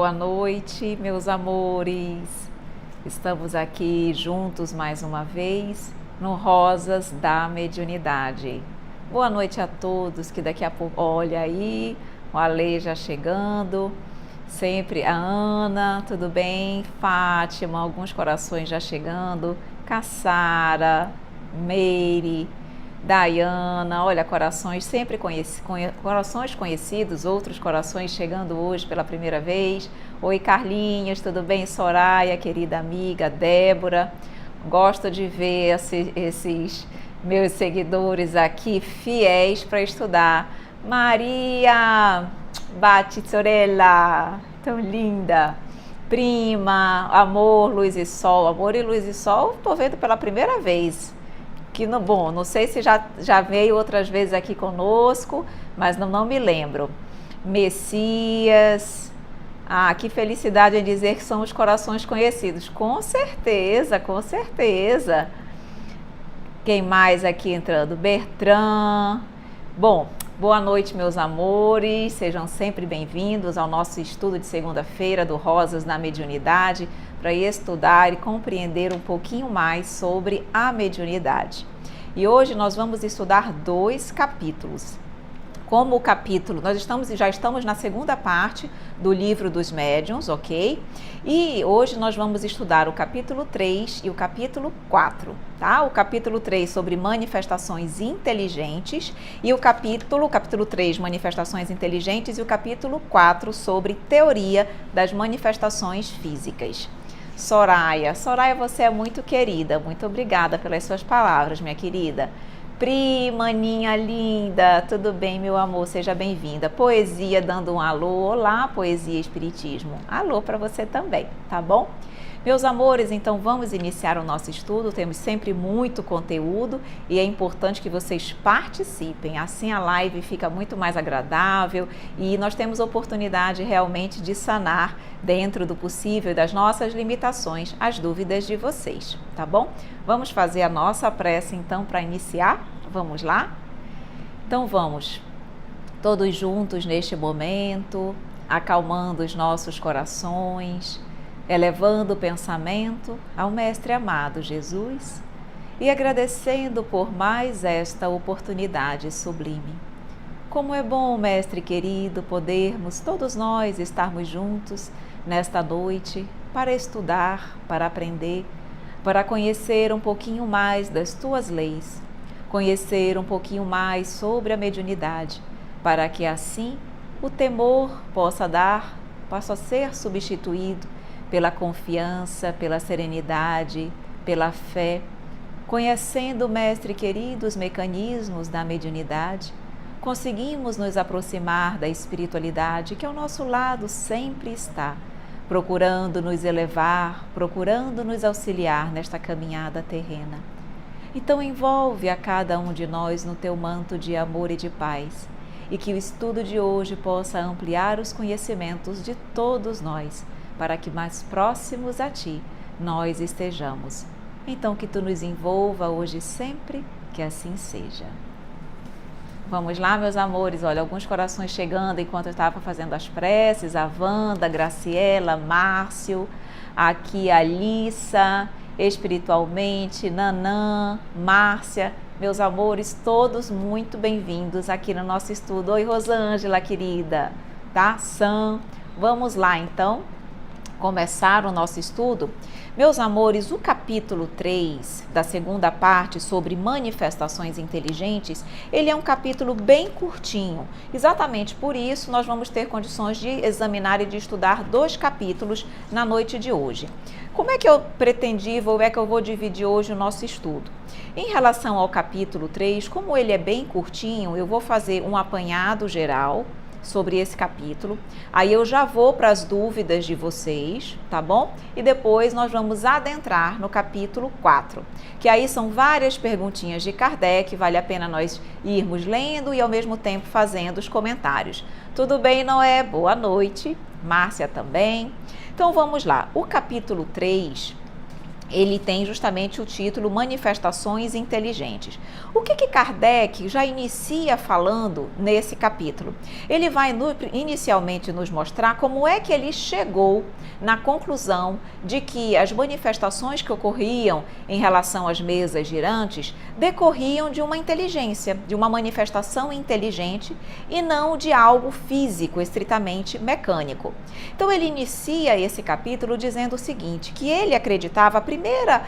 Boa noite, meus amores. Estamos aqui juntos mais uma vez no Rosas da Mediunidade. Boa noite a todos que daqui a pouco, olha aí, o Ale já chegando, sempre a Ana, tudo bem? Fátima, alguns corações já chegando, Cassara, Meire, Dayana, olha, corações sempre corações conhecidos, outros corações chegando hoje pela primeira vez. Oi, Carlinhos, tudo bem? Soraya, querida amiga, Débora. Gosto de ver esses meus seguidores aqui, fiéis para estudar. Maria Batizorella, tão linda. Prima, Amor, Luz e Sol. Amor e Luz e Sol, estou vendo pela primeira vez. Bom, não sei se já veio outras vezes aqui conosco, mas não me lembro. Messias, que felicidade em dizer que são os corações conhecidos. Com certeza, com certeza. Quem mais aqui entrando? Bertrand. Bom, boa noite, meus amores. Sejam sempre bem-vindos ao nosso estudo de segunda-feira do Rosas na Mediunidade, para estudar e compreender um pouquinho mais sobre a mediunidade. E hoje nós vamos estudar 2 capítulos. Como o capítulo, já estamos na segunda parte do livro dos médiuns, ok? E hoje nós vamos estudar o capítulo 3 e o capítulo 4, tá? O capítulo 3 sobre manifestações inteligentes e o capítulo 3, manifestações inteligentes, e o capítulo 4 sobre teoria das manifestações físicas. Soraya, você é muito querida, muito obrigada pelas suas palavras, minha querida. Prima, Aninha linda, tudo bem, meu amor, seja bem-vinda. Poesia dando um alô, olá, Poesia e Espiritismo, alô para você também, tá bom? Meus amores, então vamos iniciar o nosso estudo, temos sempre muito conteúdo e é importante que vocês participem, assim a live fica muito mais agradável e nós temos oportunidade realmente de sanar, dentro do possível e das nossas limitações, as dúvidas de vocês, tá bom? Vamos fazer a nossa prece então para iniciar? Vamos lá? Então vamos, todos juntos neste momento, acalmando os nossos corações, elevando o pensamento ao Mestre amado Jesus e agradecendo por mais esta oportunidade sublime. Como é bom, Mestre querido, podermos todos nós estarmos juntos nesta noite para estudar, para aprender, para conhecer um pouquinho mais das Tuas leis, conhecer um pouquinho mais sobre a mediunidade, para que assim o temor possa ser substituído pela confiança, pela serenidade, pela fé, conhecendo, Mestre querido, os mecanismos da mediunidade, conseguimos nos aproximar da espiritualidade que ao nosso lado sempre está, procurando nos elevar, procurando nos auxiliar nesta caminhada terrena. Então envolve a cada um de nós no teu manto de amor e de paz, e que o estudo de hoje possa ampliar os conhecimentos de todos nós, para que mais próximos a Ti nós estejamos. Então que Tu nos envolva hoje e sempre, que assim seja. Vamos lá, meus amores, olha, alguns corações chegando enquanto eu estava fazendo as preces, a Wanda, Graciela, Márcio, aqui a Alissa, espiritualmente, Nanã, Márcia, meus amores, todos muito bem-vindos aqui no nosso estudo. Oi, Rosângela, querida, tá? Sam, vamos lá então começar o nosso estudo. Meus amores, o capítulo 3 da segunda parte sobre manifestações inteligentes, ele é um capítulo bem curtinho. Exatamente por isso nós vamos ter condições de examinar e de estudar 2 capítulos na noite de hoje. Como é que eu pretendi, que eu vou dividir hoje o nosso estudo? Em relação ao capítulo 3, como ele é bem curtinho, eu vou fazer um apanhado geral sobre esse capítulo, aí eu já vou para as dúvidas de vocês, tá bom? E depois nós vamos adentrar no capítulo 4, que aí são várias perguntinhas de Kardec, vale a pena nós irmos lendo e ao mesmo tempo fazendo os comentários. Tudo bem, Noé? Boa noite. Márcia também. Então vamos lá, o capítulo 3, ele tem justamente o título Manifestações Inteligentes. O que Kardec já inicia falando nesse capítulo? Ele vai inicialmente nos mostrar como é que ele chegou na conclusão de que as manifestações que ocorriam em relação às mesas girantes decorriam de uma inteligência, de uma manifestação inteligente e não de algo físico, estritamente mecânico. Então ele inicia esse capítulo dizendo o seguinte, que ele acreditava, a primeira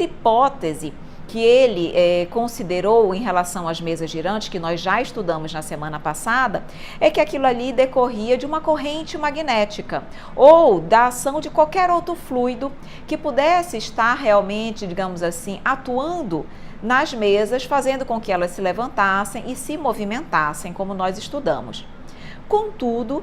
hipótese que ele considerou em relação às mesas girantes, que nós já estudamos na semana passada, é que aquilo ali decorria de uma corrente magnética ou da ação de qualquer outro fluido que pudesse estar realmente, digamos assim, atuando nas mesas, fazendo com que elas se levantassem e se movimentassem, como nós estudamos. Contudo,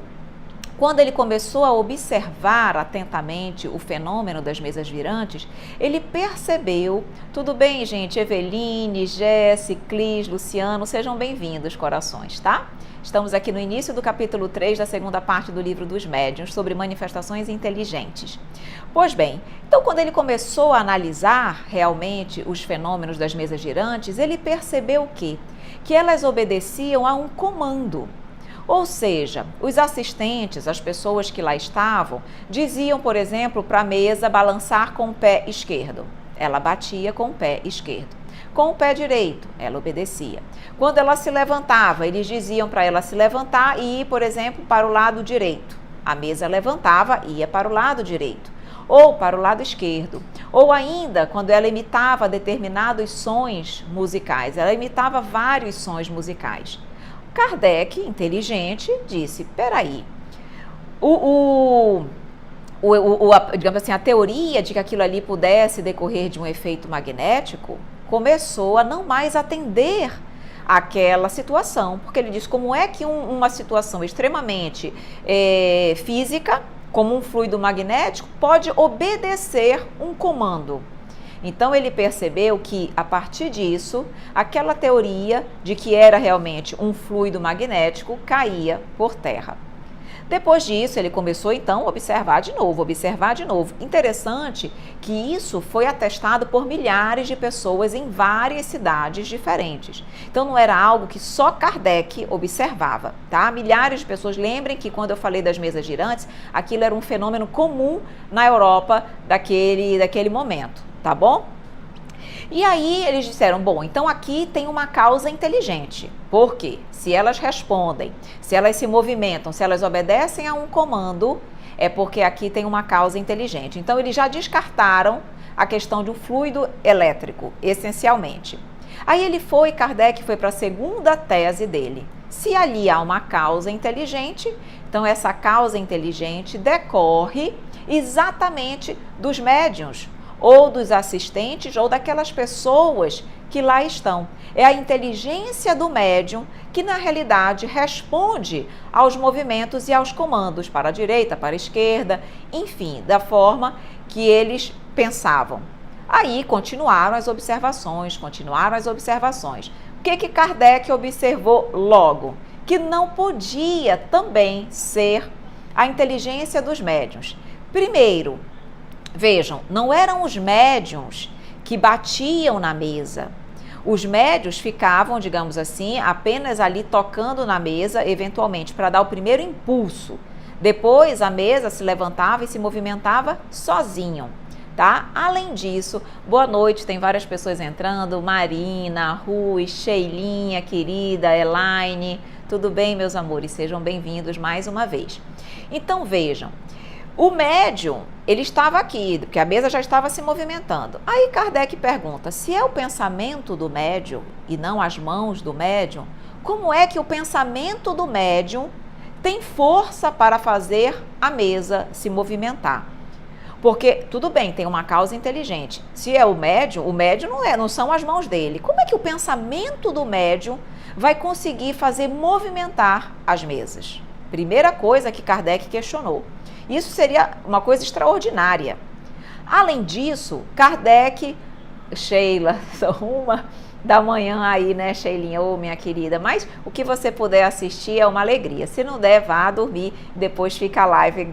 quando ele começou a observar atentamente o fenômeno das mesas virantes, ele percebeu, tudo bem, gente, Eveline, Jesse, Clis, Luciano, sejam bem-vindos, corações, tá? Estamos aqui no início do capítulo 3 da segunda parte do livro dos médiuns, sobre manifestações inteligentes. Pois bem, então quando ele começou a analisar realmente os fenômenos das mesas girantes, ele percebeu o quê? Que elas obedeciam a um comando. Ou seja, os assistentes, as pessoas que lá estavam, diziam, por exemplo, para a mesa balançar com o pé esquerdo. Ela batia com o pé esquerdo. Com o pé direito, ela obedecia. Quando ela se levantava, eles diziam para ela se levantar e ir, por exemplo, para o lado direito. A mesa levantava e ia para o lado direito, ou para o lado esquerdo. Ou ainda, quando ela imitava determinados sons musicais, ela imitava vários sons musicais. Kardec, inteligente, disse, peraí, digamos assim, a teoria de que aquilo ali pudesse decorrer de um efeito magnético começou a não mais atender aquela situação, porque ele diz como é que uma situação extremamente física, como um fluido magnético, pode obedecer um comando. Então ele percebeu que, a partir disso, aquela teoria de que era realmente um fluido magnético caía por terra. Depois disso, ele começou então a observar de novo. Interessante que isso foi atestado por milhares de pessoas em várias cidades diferentes. Então não era algo que só Kardec observava, tá? Milhares de pessoas, lembrem que quando eu falei das mesas girantes, aquilo era um fenômeno comum na Europa daquele momento, tá bom? E aí eles disseram, bom, então aqui tem uma causa inteligente. Por quê? Se elas respondem, se elas se movimentam, se elas obedecem a um comando, é porque aqui tem uma causa inteligente. Então eles já descartaram a questão de um fluido elétrico, essencialmente. Aí Kardec foi para a segunda tese dele. Se ali há uma causa inteligente, então essa causa inteligente decorre exatamente dos médiuns, ou dos assistentes, ou daquelas pessoas que lá estão. É a inteligência do médium que, na realidade, responde aos movimentos e aos comandos para a direita, para a esquerda, enfim, da forma que eles pensavam. Aí continuaram as observações. O que Kardec observou logo? Que não podia também ser a inteligência dos médiuns. Primeiro, vejam, não eram os médiuns que batiam na mesa. Os médiuns ficavam, digamos assim, apenas ali tocando na mesa, eventualmente, para dar o primeiro impulso. Depois, a mesa se levantava e se movimentava sozinho, tá? Além disso, boa noite, tem várias pessoas entrando, Marina, Rui, Sheilinha, querida, Elaine, tudo bem, meus amores? Sejam bem-vindos mais uma vez. Então, vejam, o médium, ele estava aqui, porque a mesa já estava se movimentando. Aí Kardec pergunta, se é o pensamento do médium e não as mãos do médium, como é que o pensamento do médium tem força para fazer a mesa se movimentar? Porque, tudo bem, tem uma causa inteligente. Se é o médium não são as mãos dele. Como é que o pensamento do médium vai conseguir fazer movimentar as mesas? Primeira coisa que Kardec questionou. Isso seria uma coisa extraordinária. Além disso, Kardec, Sheila, são 1h aí, né, Sheilinha? Ô, minha querida, mas o que você puder assistir é uma alegria. Se não der, vá dormir, depois fica a live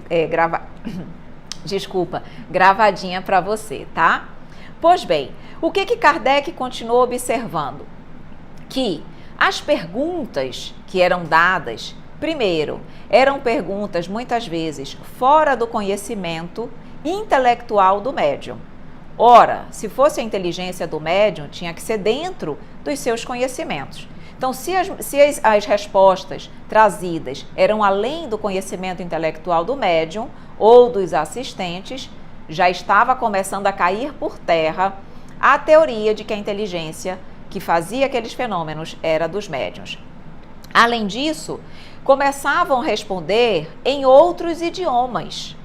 Desculpa, gravadinha para você, tá? Pois bem, o que Kardec continuou observando? Que as perguntas que eram dadas, primeiro, eram perguntas muitas vezes fora do conhecimento intelectual do médium. Ora, se fosse a inteligência do médium, tinha que ser dentro dos seus conhecimentos. Então, se as respostas trazidas eram além do conhecimento intelectual do médium ou dos assistentes, já estava começando a cair por terra a teoria de que a inteligência que fazia aqueles fenômenos era dos médiuns. Além disso, começavam a responder em outros idiomas.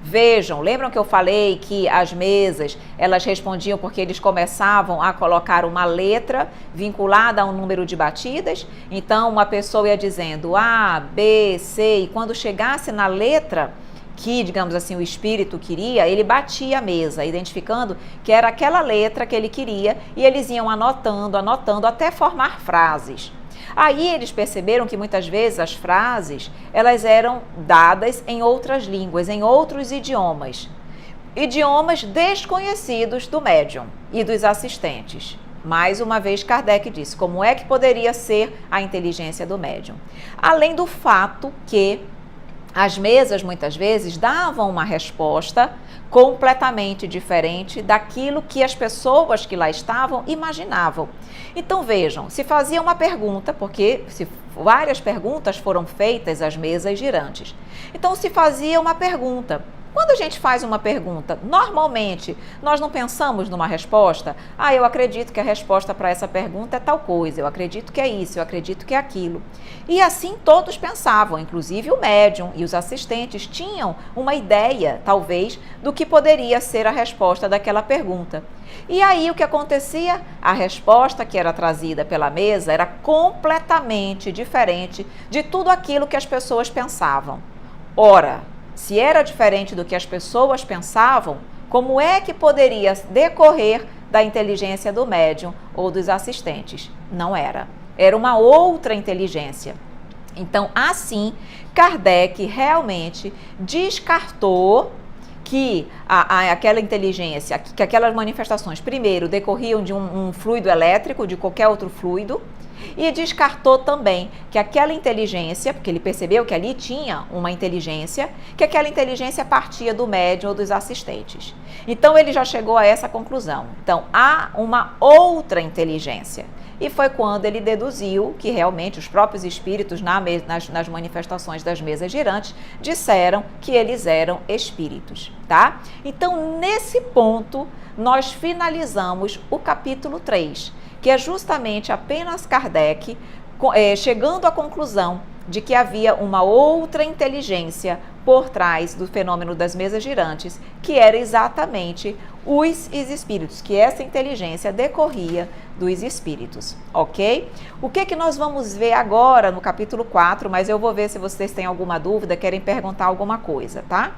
Vejam, lembram que eu falei que as mesas, elas respondiam porque eles começavam a colocar uma letra vinculada a um número de batidas? Então, uma pessoa ia dizendo A, B, C, e quando chegasse na letra que, digamos assim, o espírito queria, ele batia a mesa, identificando que era aquela letra que ele queria, e eles iam anotando, até formar frases. Aí eles perceberam que muitas vezes as frases, elas eram dadas em outras línguas, em outros idiomas. Idiomas desconhecidos do médium e dos assistentes. Mais uma vez Kardec disse, como é que poderia ser a inteligência do médium? Além do fato que as mesas muitas vezes davam uma resposta completamente diferente daquilo que as pessoas que lá estavam imaginavam. Então vejam, se fazia uma pergunta, porque várias perguntas foram feitas às mesas girantes. Então se fazia uma pergunta. Quando a gente faz uma pergunta, normalmente nós não pensamos numa resposta. Ah, eu acredito que a resposta para essa pergunta é tal coisa, eu acredito que é isso, eu acredito que é aquilo. E assim todos pensavam, inclusive o médium e os assistentes tinham uma ideia, talvez, do que poderia ser a resposta daquela pergunta. E aí o que acontecia? A resposta que era trazida pela mesa era completamente diferente de tudo aquilo que as pessoas pensavam. Ora, se era diferente do que as pessoas pensavam, como é que poderia decorrer da inteligência do médium ou dos assistentes? Não era. Era uma outra inteligência. Então, assim, Kardec realmente descartou que aquela inteligência, que aquelas manifestações, primeiro, decorriam de um fluido elétrico, de qualquer outro fluido, e descartou também que aquela inteligência, porque ele percebeu que ali tinha uma inteligência, que aquela inteligência partia do médium ou dos assistentes. Então ele já chegou a essa conclusão. Então há uma outra inteligência. E foi quando ele deduziu que realmente os próprios espíritos nas manifestações das mesas girantes disseram que eles eram espíritos, tá? Então nesse ponto nós finalizamos o capítulo 3, que é justamente apenas Kardec chegando à conclusão de que havia uma outra inteligência por trás do fenômeno das mesas girantes, que era exatamente os espíritos, que essa inteligência decorria dos espíritos, ok? O que nós vamos ver agora no capítulo 4, mas eu vou ver se vocês têm alguma dúvida, querem perguntar alguma coisa, tá?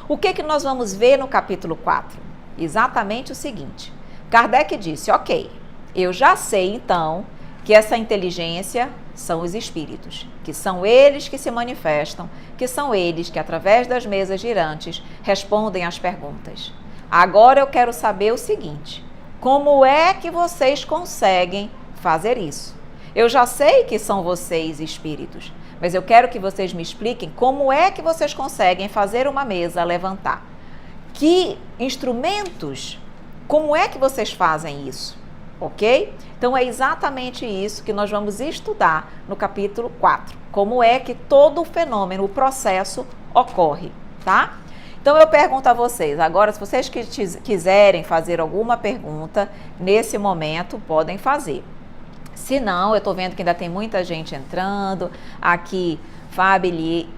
O que nós vamos ver no capítulo 4? Exatamente o seguinte, Kardec disse, ok, eu já sei então que essa inteligência são os espíritos, que são eles que se manifestam, que são eles que através das mesas girantes respondem às perguntas. Agora eu quero saber o seguinte, como é que vocês conseguem fazer isso? Eu já sei que são vocês espíritos, mas eu quero que vocês me expliquem como é que vocês conseguem fazer uma mesa levantar. Que instrumentos, como é que vocês fazem isso? Ok? Então é exatamente isso que nós vamos estudar no capítulo 4. Como é que todo o fenômeno, o processo ocorre, tá? Então eu pergunto a vocês, agora se vocês quiserem fazer alguma pergunta, nesse momento podem fazer. Se não, eu estou vendo que ainda tem muita gente entrando, aqui Fabi,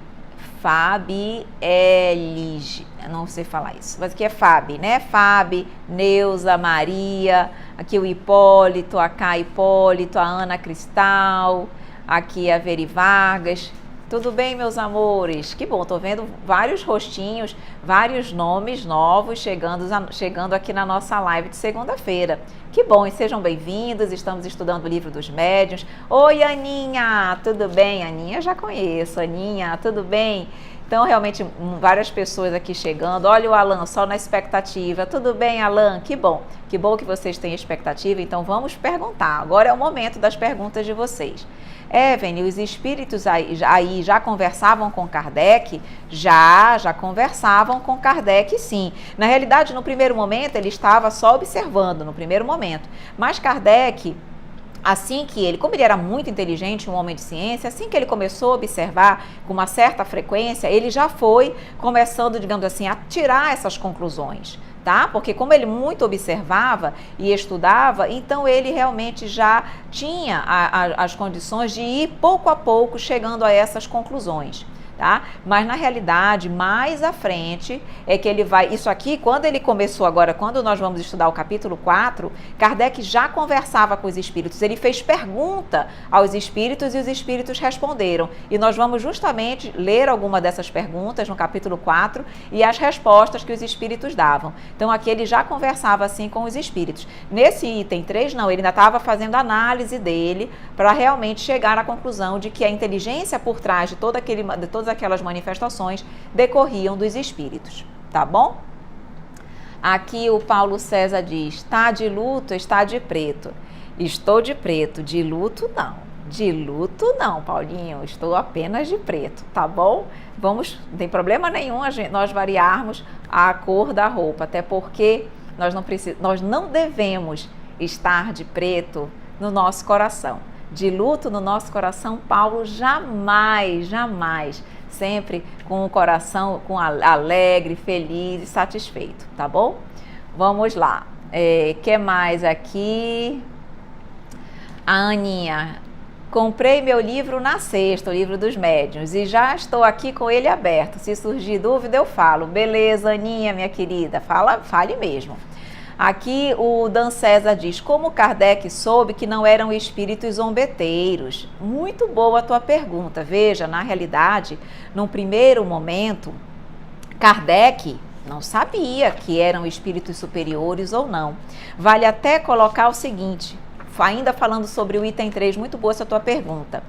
não sei falar isso, mas aqui é Fabi, né? Fabi, Neuza, Maria, aqui o Hipólito, a Cá Hipólito, a Ana Cristal, aqui a Veri Vargas. Tudo bem, meus amores? Que bom, tô vendo vários rostinhos, vários nomes novos chegando aqui na nossa live de segunda-feira. Que bom, e sejam bem-vindos, estamos estudando o livro dos médiuns. Oi, Aninha, tudo bem? Aninha, já conheço. Aninha, tudo bem? Então, realmente, várias pessoas aqui chegando. Olha o Alan, só na expectativa. Tudo bem, Alan? Que bom. Que bom que vocês têm expectativa. Então, vamos perguntar. Agora é o momento das perguntas de vocês. Evelyn, os espíritos aí já conversavam com Kardec? Já conversavam com Kardec, sim. Na realidade, no primeiro momento, ele estava só observando, no primeiro momento. Mas Kardec... Assim que ele, como ele era muito inteligente, um homem de ciência, assim que ele começou a observar com uma certa frequência, ele já foi começando, digamos assim, a tirar essas conclusões, tá? Porque como ele muito observava e estudava, então ele realmente já tinha as condições de ir pouco a pouco chegando a essas conclusões. Tá? Mas na realidade, mais à frente, é que ele vai... Isso aqui, quando ele começou agora, quando nós vamos estudar o capítulo 4, Kardec já conversava com os espíritos, ele fez pergunta aos espíritos e os espíritos responderam. E nós vamos justamente ler alguma dessas perguntas no capítulo 4 e as respostas que os espíritos davam. Então aqui ele já conversava assim com os espíritos. Nesse item 3, não, ele ainda estava fazendo análise dele para realmente chegar à conclusão de que a inteligência por trás de todas aquelas manifestações decorriam dos espíritos, tá bom? Aqui o Paulo César diz, está de luto, está de preto. Estou de preto, de luto não. De luto não, Paulinho, estou apenas de preto, tá bom? Não tem problema nenhum nós variarmos a cor da roupa, até porque nós não devemos estar de preto no nosso coração. De luto no nosso coração, Paulo jamais, sempre com o coração alegre, feliz e satisfeito, tá bom? Vamos lá. Que mais aqui? A Aninha. Comprei meu livro na sexta, o livro dos médiuns, e já estou aqui com ele aberto. Se surgir dúvida, eu falo. Beleza, Aninha, minha querida? Fale mesmo. Aqui o Dan César diz, como Kardec soube que não eram espíritos zombeteiros? Muito boa a tua pergunta. Veja, na realidade, num primeiro momento, Kardec não sabia que eram espíritos superiores ou não. Vale até colocar o seguinte, ainda falando sobre o item 3, muito boa essa tua pergunta.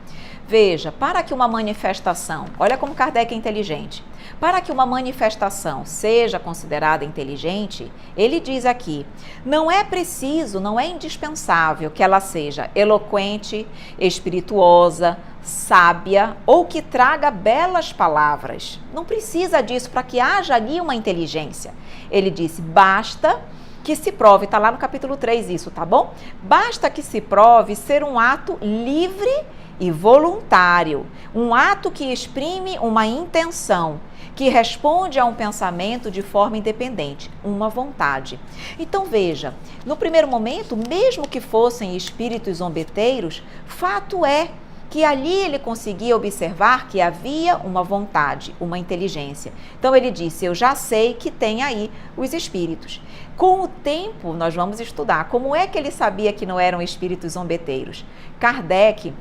Veja, para que uma manifestação, olha como Kardec é inteligente, para que uma manifestação seja considerada inteligente, ele diz aqui, não é preciso, não é indispensável que ela seja eloquente, espirituosa, sábia ou que traga belas palavras. Não precisa disso para que haja ali uma inteligência. Ele disse, basta que se prove, está lá no capítulo 3 isso, tá bom? Basta que se prove ser um ato livre e voluntário, um ato que exprime uma intenção, que responde a um pensamento de forma independente, uma vontade. Então veja, no primeiro momento, mesmo que fossem espíritos zombeteiros, fato é que ali ele conseguia observar que havia uma vontade, uma inteligência. Então ele disse, eu já sei que tem aí os espíritos. Com o tempo, nós vamos estudar como é que ele sabia que não eram espíritos zombeteiros. Kardec,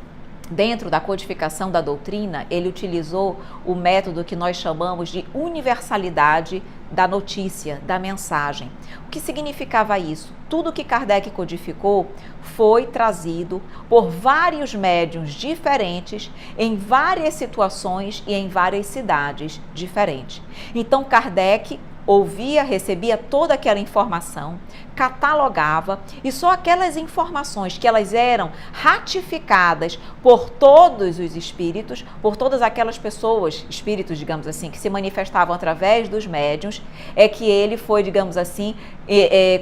dentro da codificação da doutrina, ele utilizou o método que nós chamamos de universalidade da notícia, da mensagem. O que significava isso? Tudo que Kardec codificou foi trazido por vários médiuns diferentes, em várias situações e em várias cidades diferentes. Então, Kardec ouvia, recebia toda aquela informação, catalogava, e só aquelas informações que elas eram ratificadas por todos os espíritos, por todas aquelas pessoas, espíritos, digamos assim, que se manifestavam através dos médiuns, é que ele foi, digamos assim,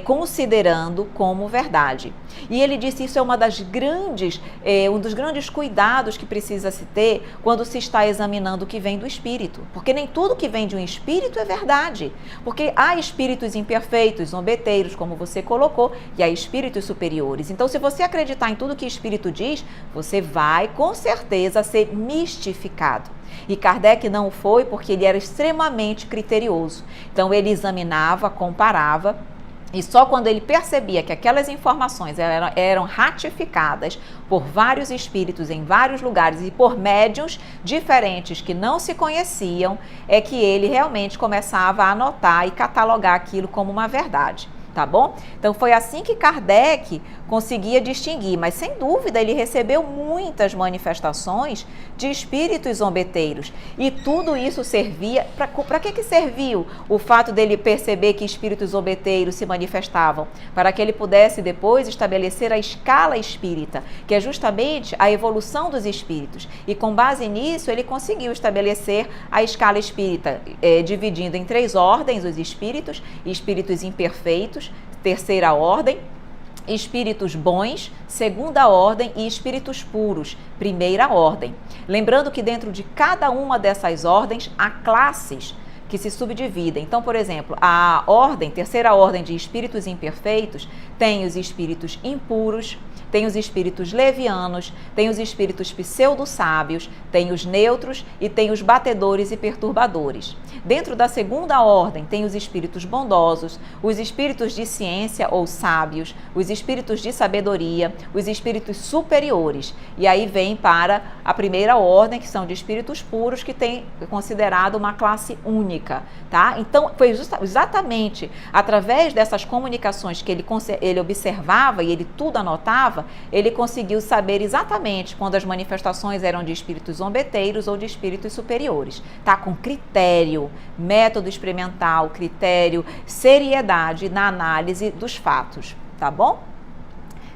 considerando como verdade. E ele disse isso é um dos grandes cuidados que precisa se ter quando se está examinando o que vem do espírito, porque nem tudo que vem de um espírito é verdade, porque há espíritos imperfeitos, zombeteiros, como você colocou, e há espíritos superiores. Então, se você acreditar em tudo que o espírito diz, você vai, com certeza, ser mistificado. E Kardec não o foi porque ele era extremamente criterioso. Então, ele examinava, comparava, e só quando ele percebia que aquelas informações eram ratificadas por vários espíritos em vários lugares e por médiuns diferentes que não se conheciam, é que ele realmente começava a anotar e catalogar aquilo como uma verdade. Tá bom? Então foi assim que Kardec conseguia distinguir, mas sem dúvida ele recebeu muitas manifestações de espíritos zombeteiros e tudo isso servia, para que serviu o fato dele perceber que espíritos zombeteiros se manifestavam? Para que ele pudesse depois estabelecer a escala espírita, que é justamente a evolução dos espíritos, e com base nisso ele conseguiu estabelecer a escala espírita, dividindo em 3 ordens os espíritos: espíritos imperfeitos, terceira ordem; espíritos bons, segunda ordem; e espíritos puros, primeira ordem. Lembrando que dentro de cada uma dessas ordens há classes que se subdividem. Então, por exemplo, a ordem, terceira ordem de espíritos imperfeitos, tem os espíritos impuros, tem os espíritos levianos, tem os espíritos pseudo-sábios, tem os neutros e tem os batedores e perturbadores. Dentro da segunda ordem, tem os espíritos bondosos, os espíritos de ciência ou sábios, os espíritos de sabedoria, os espíritos superiores. E aí vem para a primeira ordem, que são de espíritos puros, que tem considerado uma classe única, tá? Então, foi exatamente através dessas comunicações que ele observava e ele tudo anotava, ele conseguiu saber exatamente quando as manifestações eram de espíritos zombeteiros ou de espíritos superiores, tá? Com critério, método experimental, critério, seriedade na análise dos fatos, tá bom?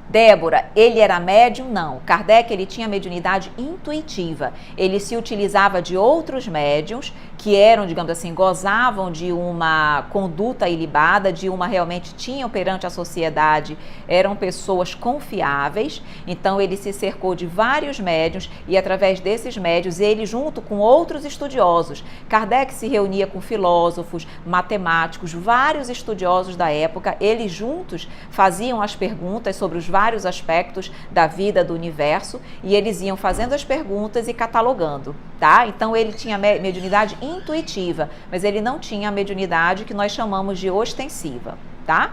Débora, ele era médium? Não. Kardec, ele tinha mediunidade intuitiva. Ele se utilizava de outros médiums que eram, digamos assim, gozavam de uma conduta ilibada, de uma realmente tinham perante a sociedade, eram pessoas confiáveis. Então, ele se cercou de vários médiums e, através desses médiums, ele, junto com outros estudiosos, Kardec se reunia com filósofos, matemáticos, vários estudiosos da época, eles juntos faziam as perguntas sobre os vários aspectos da vida, do universo, e eles iam fazendo as perguntas e catalogando, tá? Então ele tinha mediunidade intuitiva, mas ele não tinha a mediunidade que nós chamamos de ostensiva, tá?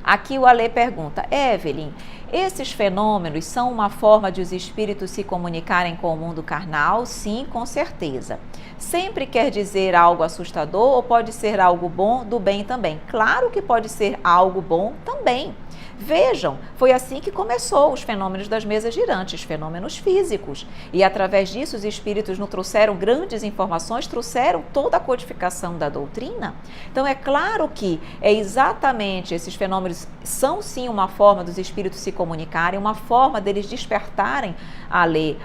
Aqui o Alê pergunta: Evelyn, esses fenômenos são uma forma de os espíritos se comunicarem com o mundo carnal? Sim, com certeza. Sempre quer dizer algo assustador ou pode ser algo bom, do bem também? Claro que pode ser algo bom também. Vejam, foi assim que começou os fenômenos das mesas girantes, fenômenos físicos. E através disso os espíritos nos trouxeram grandes informações, trouxeram toda a codificação da doutrina. Então é claro que exatamente esses fenômenos são sim uma forma dos espíritos se comunicarem, uma forma deles despertarem a lei,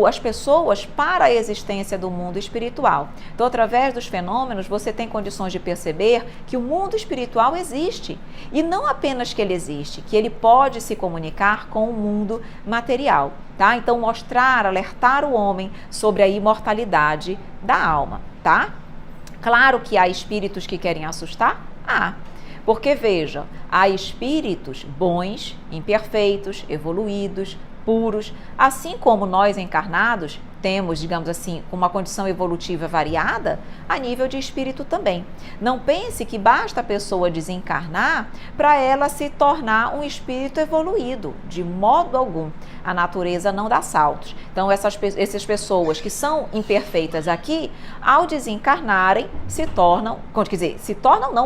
as pessoas para a existência do mundo espiritual. Então, através dos fenômenos, você tem condições de perceber que o mundo espiritual existe. E não apenas que ele existe, que ele pode se comunicar com o mundo material, tá? Então, mostrar, alertar o homem sobre a imortalidade da alma, tá? Claro que há espíritos que querem assustar? Porque, veja, há espíritos bons, imperfeitos, evoluídos, puros, assim como nós encarnados temos, digamos assim, uma condição evolutiva variada, a nível de espírito também. Não pense que basta a pessoa desencarnar para ela se tornar um espírito evoluído, de modo algum. A natureza não dá saltos. Então, essas pessoas que são imperfeitas aqui, ao desencarnarem,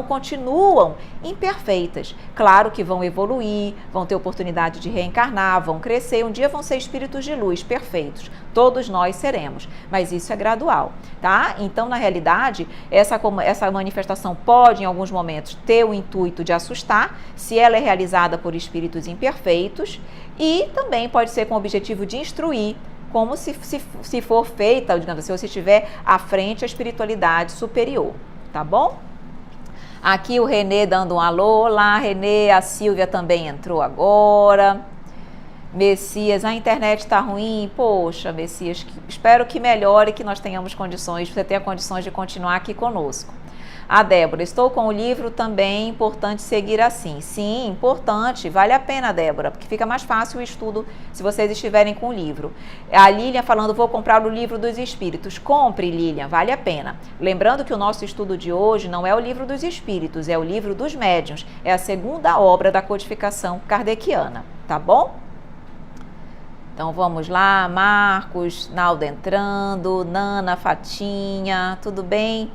continuam imperfeitas. Claro que vão evoluir, vão ter oportunidade de reencarnar, vão crescer, um dia vão ser espíritos de luz perfeitos. Todos nós seremos, mas isso é gradual, tá? Então, na realidade, essa manifestação pode, em alguns momentos, ter o intuito de assustar, se ela é realizada por espíritos imperfeitos, e também pode ser com o objetivo de instruir, como se for feita, digamos, se você estiver à frente à espiritualidade superior, tá bom? Aqui o Renê dando um alô. Olá, Renê, a Silvia também entrou agora. Messias, a internet está ruim? Poxa, Messias, espero que melhore, que nós tenhamos condições, você tenha condições de continuar aqui conosco. A Débora, estou com o livro também, importante seguir assim. Sim, importante, vale a pena, Débora, porque fica mais fácil o estudo se vocês estiverem com o livro. A Lilian falando, vou comprar o livro dos espíritos. Compre, Lilian, vale a pena. Lembrando que o nosso estudo de hoje não é o livro dos espíritos, é o livro dos médiuns. É a segunda obra da codificação kardeciana, tá bom? Então vamos lá, Marcos, Naldo entrando, Nana, Fatinha, tudo bem?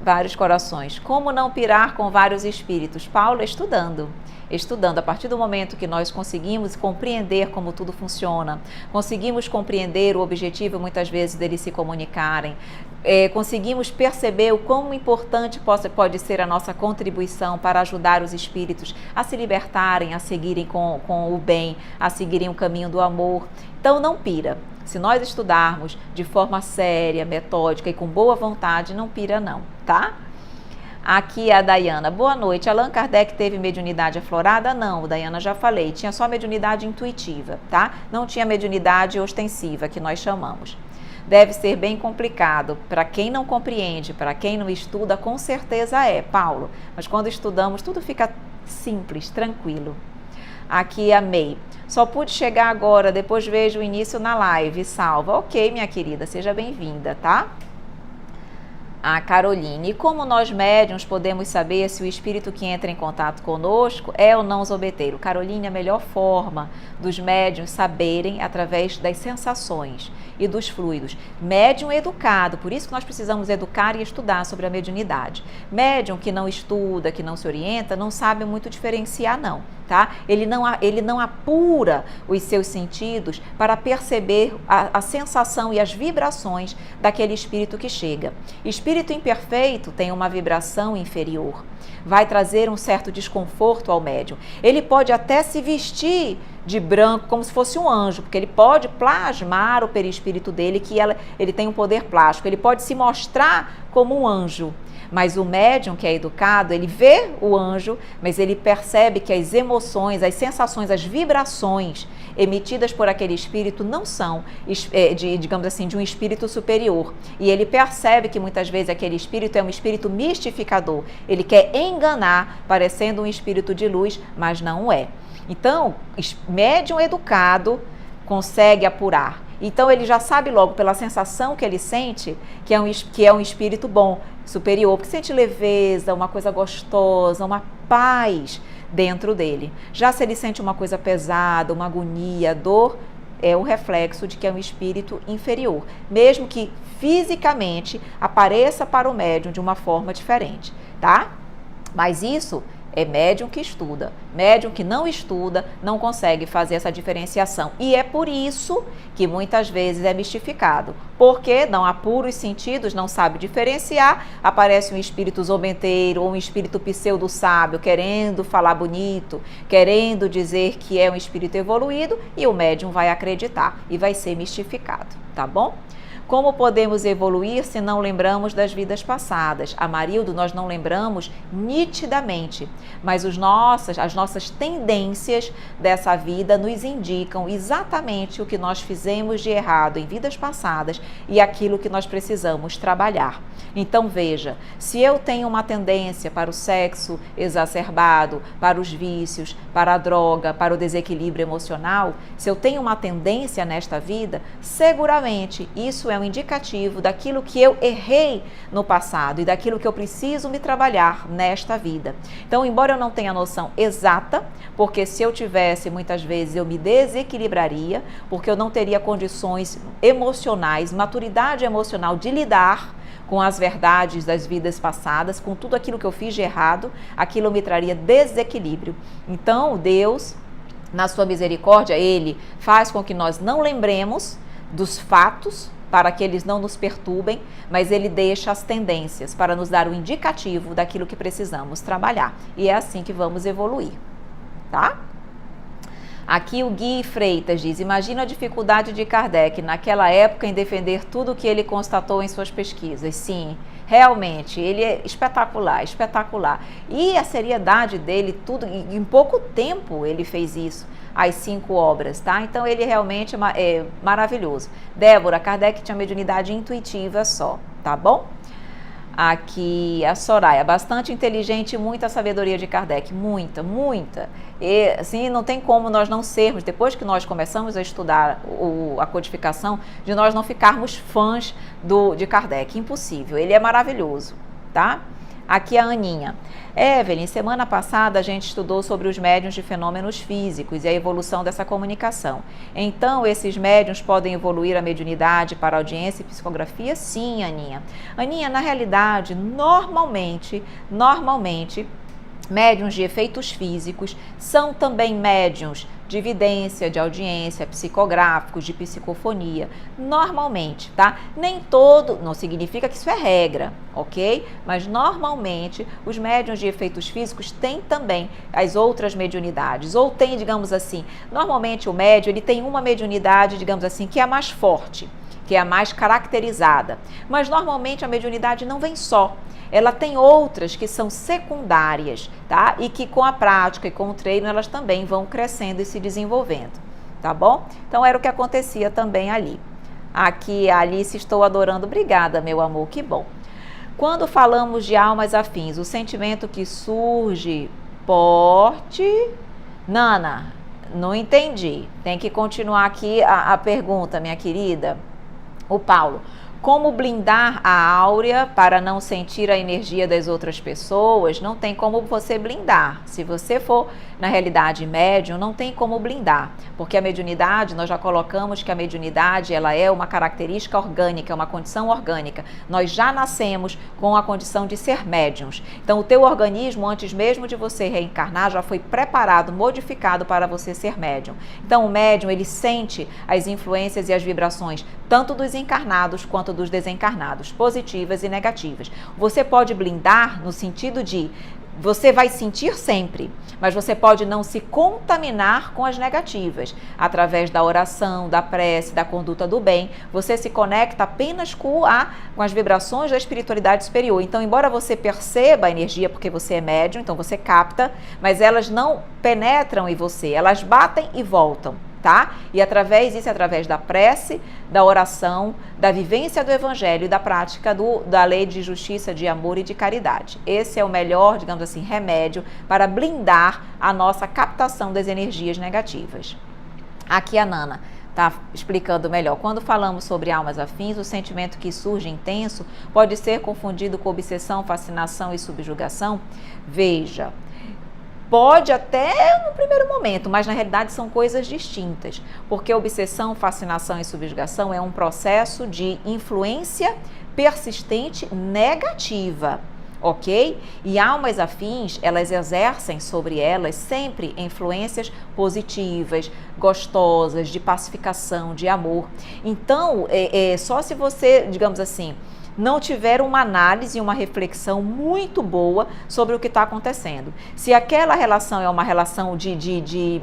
Vários corações. Como não pirar com vários espíritos? Paulo, estudando. Estudando. A partir do momento que nós conseguimos compreender como tudo funciona, conseguimos compreender o objetivo, muitas vezes, deles se comunicarem, conseguimos perceber o quão importante pode ser a nossa contribuição para ajudar os espíritos a se libertarem, a seguirem com o bem, a seguirem o caminho do amor. Então, não pira. Se nós estudarmos de forma séria, metódica e com boa vontade, não pira não, tá? Aqui é a Dayana. Boa noite. Allan Kardec teve mediunidade aflorada? Não, Dayana, já falei. Tinha só mediunidade intuitiva, tá? Não tinha mediunidade ostensiva, que nós chamamos. Deve ser bem complicado. Para quem não compreende, para quem não estuda, com certeza é, Paulo. Mas quando estudamos, tudo fica simples, tranquilo. Aqui a May. Só pude chegar agora, depois vejo o início na live. Salva. Ok, minha querida, seja bem-vinda, tá? A Caroline. E como nós médiuns podemos saber se o espírito que entra em contato conosco é ou não zombeteiro? Caroline, a melhor forma dos médiuns saberem através das sensações e dos fluidos. Médium educado, por isso que nós precisamos educar e estudar sobre a mediunidade. Médium que não estuda, que não se orienta, não sabe muito diferenciar não, tá? Ele não apura os seus sentidos para perceber a sensação e as vibrações daquele espírito que chega. Espírito imperfeito tem uma vibração inferior, vai trazer um certo desconforto ao médium. Ele pode até se vestir de branco como se fosse um anjo, porque ele pode plasmar o perispírito dele, que ele tem um poder plástico, ele pode se mostrar como um anjo. Mas o médium que é educado, ele vê o anjo, mas ele percebe que as emoções, as sensações, as vibrações emitidas por aquele espírito não são, digamos assim, de um espírito superior. E ele percebe que muitas vezes aquele espírito é um espírito mistificador. Ele quer enganar, parecendo um espírito de luz, mas não é. Então, médium educado consegue apurar. Então ele já sabe logo pela sensação que ele sente que é um espírito bom, superior, porque sente leveza, uma coisa gostosa, uma paz dentro dele. Já se ele sente uma coisa pesada, uma agonia, dor, é o reflexo de que é um espírito inferior, mesmo que fisicamente apareça para o médium de uma forma diferente, tá? Mas isso é médium que estuda. Médium que não estuda não consegue fazer essa diferenciação. E é por isso que muitas vezes é mistificado. Porque não apura os sentidos, não sabe diferenciar, aparece um espírito zombeteiro ou um espírito pseudo-sábio querendo falar bonito, querendo dizer que é um espírito evoluído, e o médium vai acreditar e vai ser mistificado, tá bom? Como podemos evoluir se não lembramos das vidas passadas? Amarildo, nós não lembramos nitidamente, mas as nossas tendências dessa vida nos indicam exatamente o que nós fizemos de errado em vidas passadas e aquilo que nós precisamos trabalhar. Então veja, se eu tenho uma tendência para o sexo exacerbado, para os vícios, para a droga, para o desequilíbrio emocional, se eu tenho uma tendência nesta vida, seguramente isso é um indicativo daquilo que eu errei no passado e daquilo que eu preciso me trabalhar nesta vida. Então, embora eu não tenha noção exata, porque se eu tivesse, muitas vezes eu me desequilibraria, porque eu não teria condições emocionais, maturidade emocional de lidar com as verdades das vidas passadas, com tudo aquilo que eu fiz de errado, aquilo me traria desequilíbrio. Então, Deus, na sua misericórdia, Ele faz com que nós não lembremos dos fatos, para que eles não nos perturbem, mas ele deixa as tendências para nos dar o indicativo daquilo que precisamos trabalhar. E é assim que vamos evoluir, tá? Aqui o Gui Freitas diz, imagina a dificuldade de Kardec naquela época em defender tudo o que ele constatou em suas pesquisas. Sim, realmente, ele é espetacular, espetacular. E a seriedade dele, tudo, em pouco tempo ele fez isso, as 5 obras, tá? Então ele realmente é maravilhoso. Débora, Kardec tinha mediunidade intuitiva só, tá bom? Aqui a Soraya, bastante inteligente e muita sabedoria de Kardec, muita, muita. E assim, não tem como nós não sermos, depois que nós começamos a estudar a codificação, de nós não ficarmos fãs de Kardec, impossível, ele é maravilhoso, tá? Aqui a Aninha. Evelyn, semana passada a gente estudou sobre os médiuns de fenômenos físicos e a evolução dessa comunicação. Então, esses médiuns podem evoluir a mediunidade para audiência e psicografia? Sim, Aninha. Aninha, na realidade, normalmente, médiuns de efeitos físicos são também médiuns de evidência, de audiência, psicográficos, de psicofonia, normalmente, tá? Nem todo, não significa que isso é regra, ok? Mas normalmente os médiuns de efeitos físicos têm também as outras mediunidades, ou tem, digamos assim, normalmente o médium, ele tem uma mediunidade, digamos assim, que é a mais forte, que é a mais caracterizada, mas normalmente a mediunidade não vem só. Ela tem outras que são secundárias, tá? E que com a prática e com o treino elas também vão crescendo e se desenvolvendo, tá bom? Então era o que acontecia também ali. Aqui a Alice, estou adorando. Obrigada, meu amor, que bom. Quando falamos de almas afins, o sentimento que surge, porte... Nana, não entendi. Tem que continuar aqui a pergunta, minha querida. O Paulo. Como blindar a áurea para não sentir a energia das outras pessoas? Não tem como você blindar. Se você for, na realidade, médium, não tem como blindar. Porque a mediunidade, nós já colocamos que a mediunidade, ela é uma característica orgânica, é uma condição orgânica. Nós já nascemos com a condição de ser médiums. Então, o teu organismo, antes mesmo de você reencarnar, já foi preparado, modificado para você ser médium. Então, o médium, ele sente as influências e as vibrações, tanto dos encarnados quanto dos desencarnados, positivas e negativas. Você pode blindar no sentido de você vai sentir sempre, mas você pode não se contaminar com as negativas. Através da oração, da prece, da conduta do bem, você se conecta apenas com as vibrações da espiritualidade superior. Então, embora você perceba a energia, porque você é médium, então você capta, mas elas não penetram em você, elas batem e voltam. Tá? E através da prece, da oração, da vivência do evangelho e da prática da lei de justiça, de amor e de caridade. Esse é o melhor, digamos assim, remédio para blindar a nossa captação das energias negativas. Aqui a Nana está explicando melhor. Quando falamos sobre almas afins, o sentimento que surge intenso pode ser confundido com obsessão, fascinação e subjugação? Veja, pode até no primeiro momento, mas na realidade são coisas distintas, porque obsessão, fascinação e subjugação é um processo de influência persistente negativa, ok? E almas afins, elas exercem sobre elas sempre influências positivas, gostosas, de pacificação, de amor. Então, só se você, digamos assim, não tiver uma análise e uma reflexão muito boa sobre o que está acontecendo. Se aquela relação é uma relação de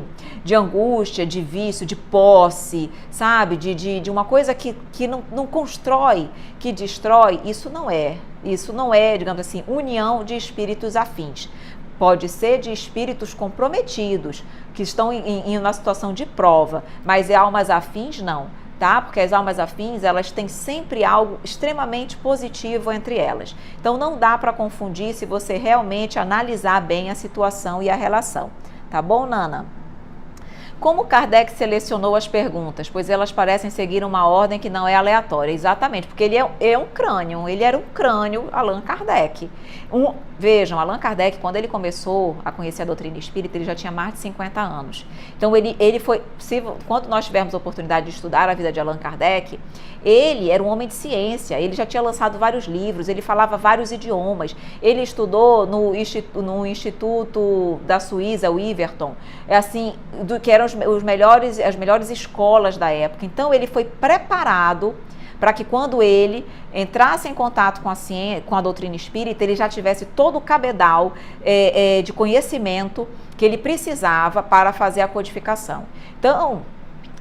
angústia, de vício, de posse, sabe? De uma coisa que não constrói, que destrói, isso não é, digamos assim, união de espíritos afins. Pode ser de espíritos comprometidos, que estão em uma situação de prova, mas almas afins não. Tá? Porque as almas afins, elas têm sempre algo extremamente positivo entre elas. Então, não dá para confundir se você realmente analisar bem a situação e a relação. Tá bom, Nana? Como Kardec selecionou as perguntas? Pois elas parecem seguir uma ordem que não é aleatória. Exatamente, porque ele é um crânio, ele era um crânio, Allan Kardec. Vejam, Allan Kardec, quando ele começou a conhecer a doutrina espírita, ele já tinha mais de 50 anos. Então, ele foi, quando nós tivemos a oportunidade de estudar a vida de Allan Kardec, ele era um homem de ciência, ele já tinha lançado vários livros, ele falava vários idiomas, ele estudou no Instituto da Suíça, o Iverton, que eram as melhores escolas da época. Então, ele foi preparado para que quando ele entrasse em contato com a ciência, com a doutrina espírita, ele já tivesse todo o cabedal de conhecimento que ele precisava para fazer a codificação. Então,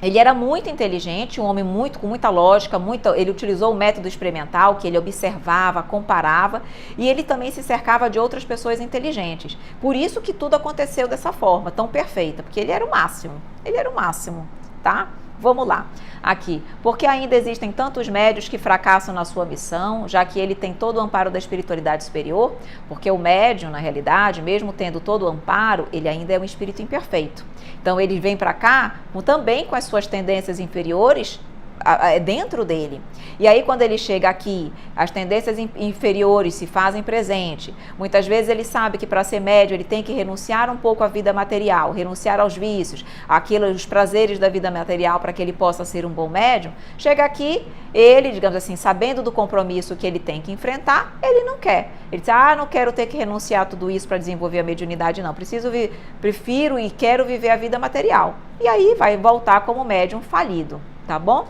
ele era muito inteligente, um homem com muita lógica, ele utilizou o método experimental, que ele observava, comparava, e ele também se cercava de outras pessoas inteligentes. Por isso que tudo aconteceu dessa forma, tão perfeita, porque ele era o máximo, tá? Vamos lá, aqui. Porque ainda existem tantos médios que fracassam na sua missão, já que ele tem todo o amparo da espiritualidade superior? Porque o médium, na realidade, mesmo tendo todo o amparo, ele ainda é um espírito imperfeito. Então, ele vem para cá também com as suas tendências inferiores, é dentro dele. E aí quando ele chega aqui, as tendências inferiores se fazem presente. Muitas vezes ele sabe que para ser médium ele tem que renunciar um pouco à vida material, renunciar aos vícios, os prazeres da vida material para que ele possa ser um bom médium. Chega aqui, ele, digamos assim, sabendo do compromisso que ele tem que enfrentar, ele não quer. Ele diz, não quero ter que renunciar a tudo isso para desenvolver a mediunidade, não. Prefiro e quero viver a vida material. E aí vai voltar como médium falido, tá bom?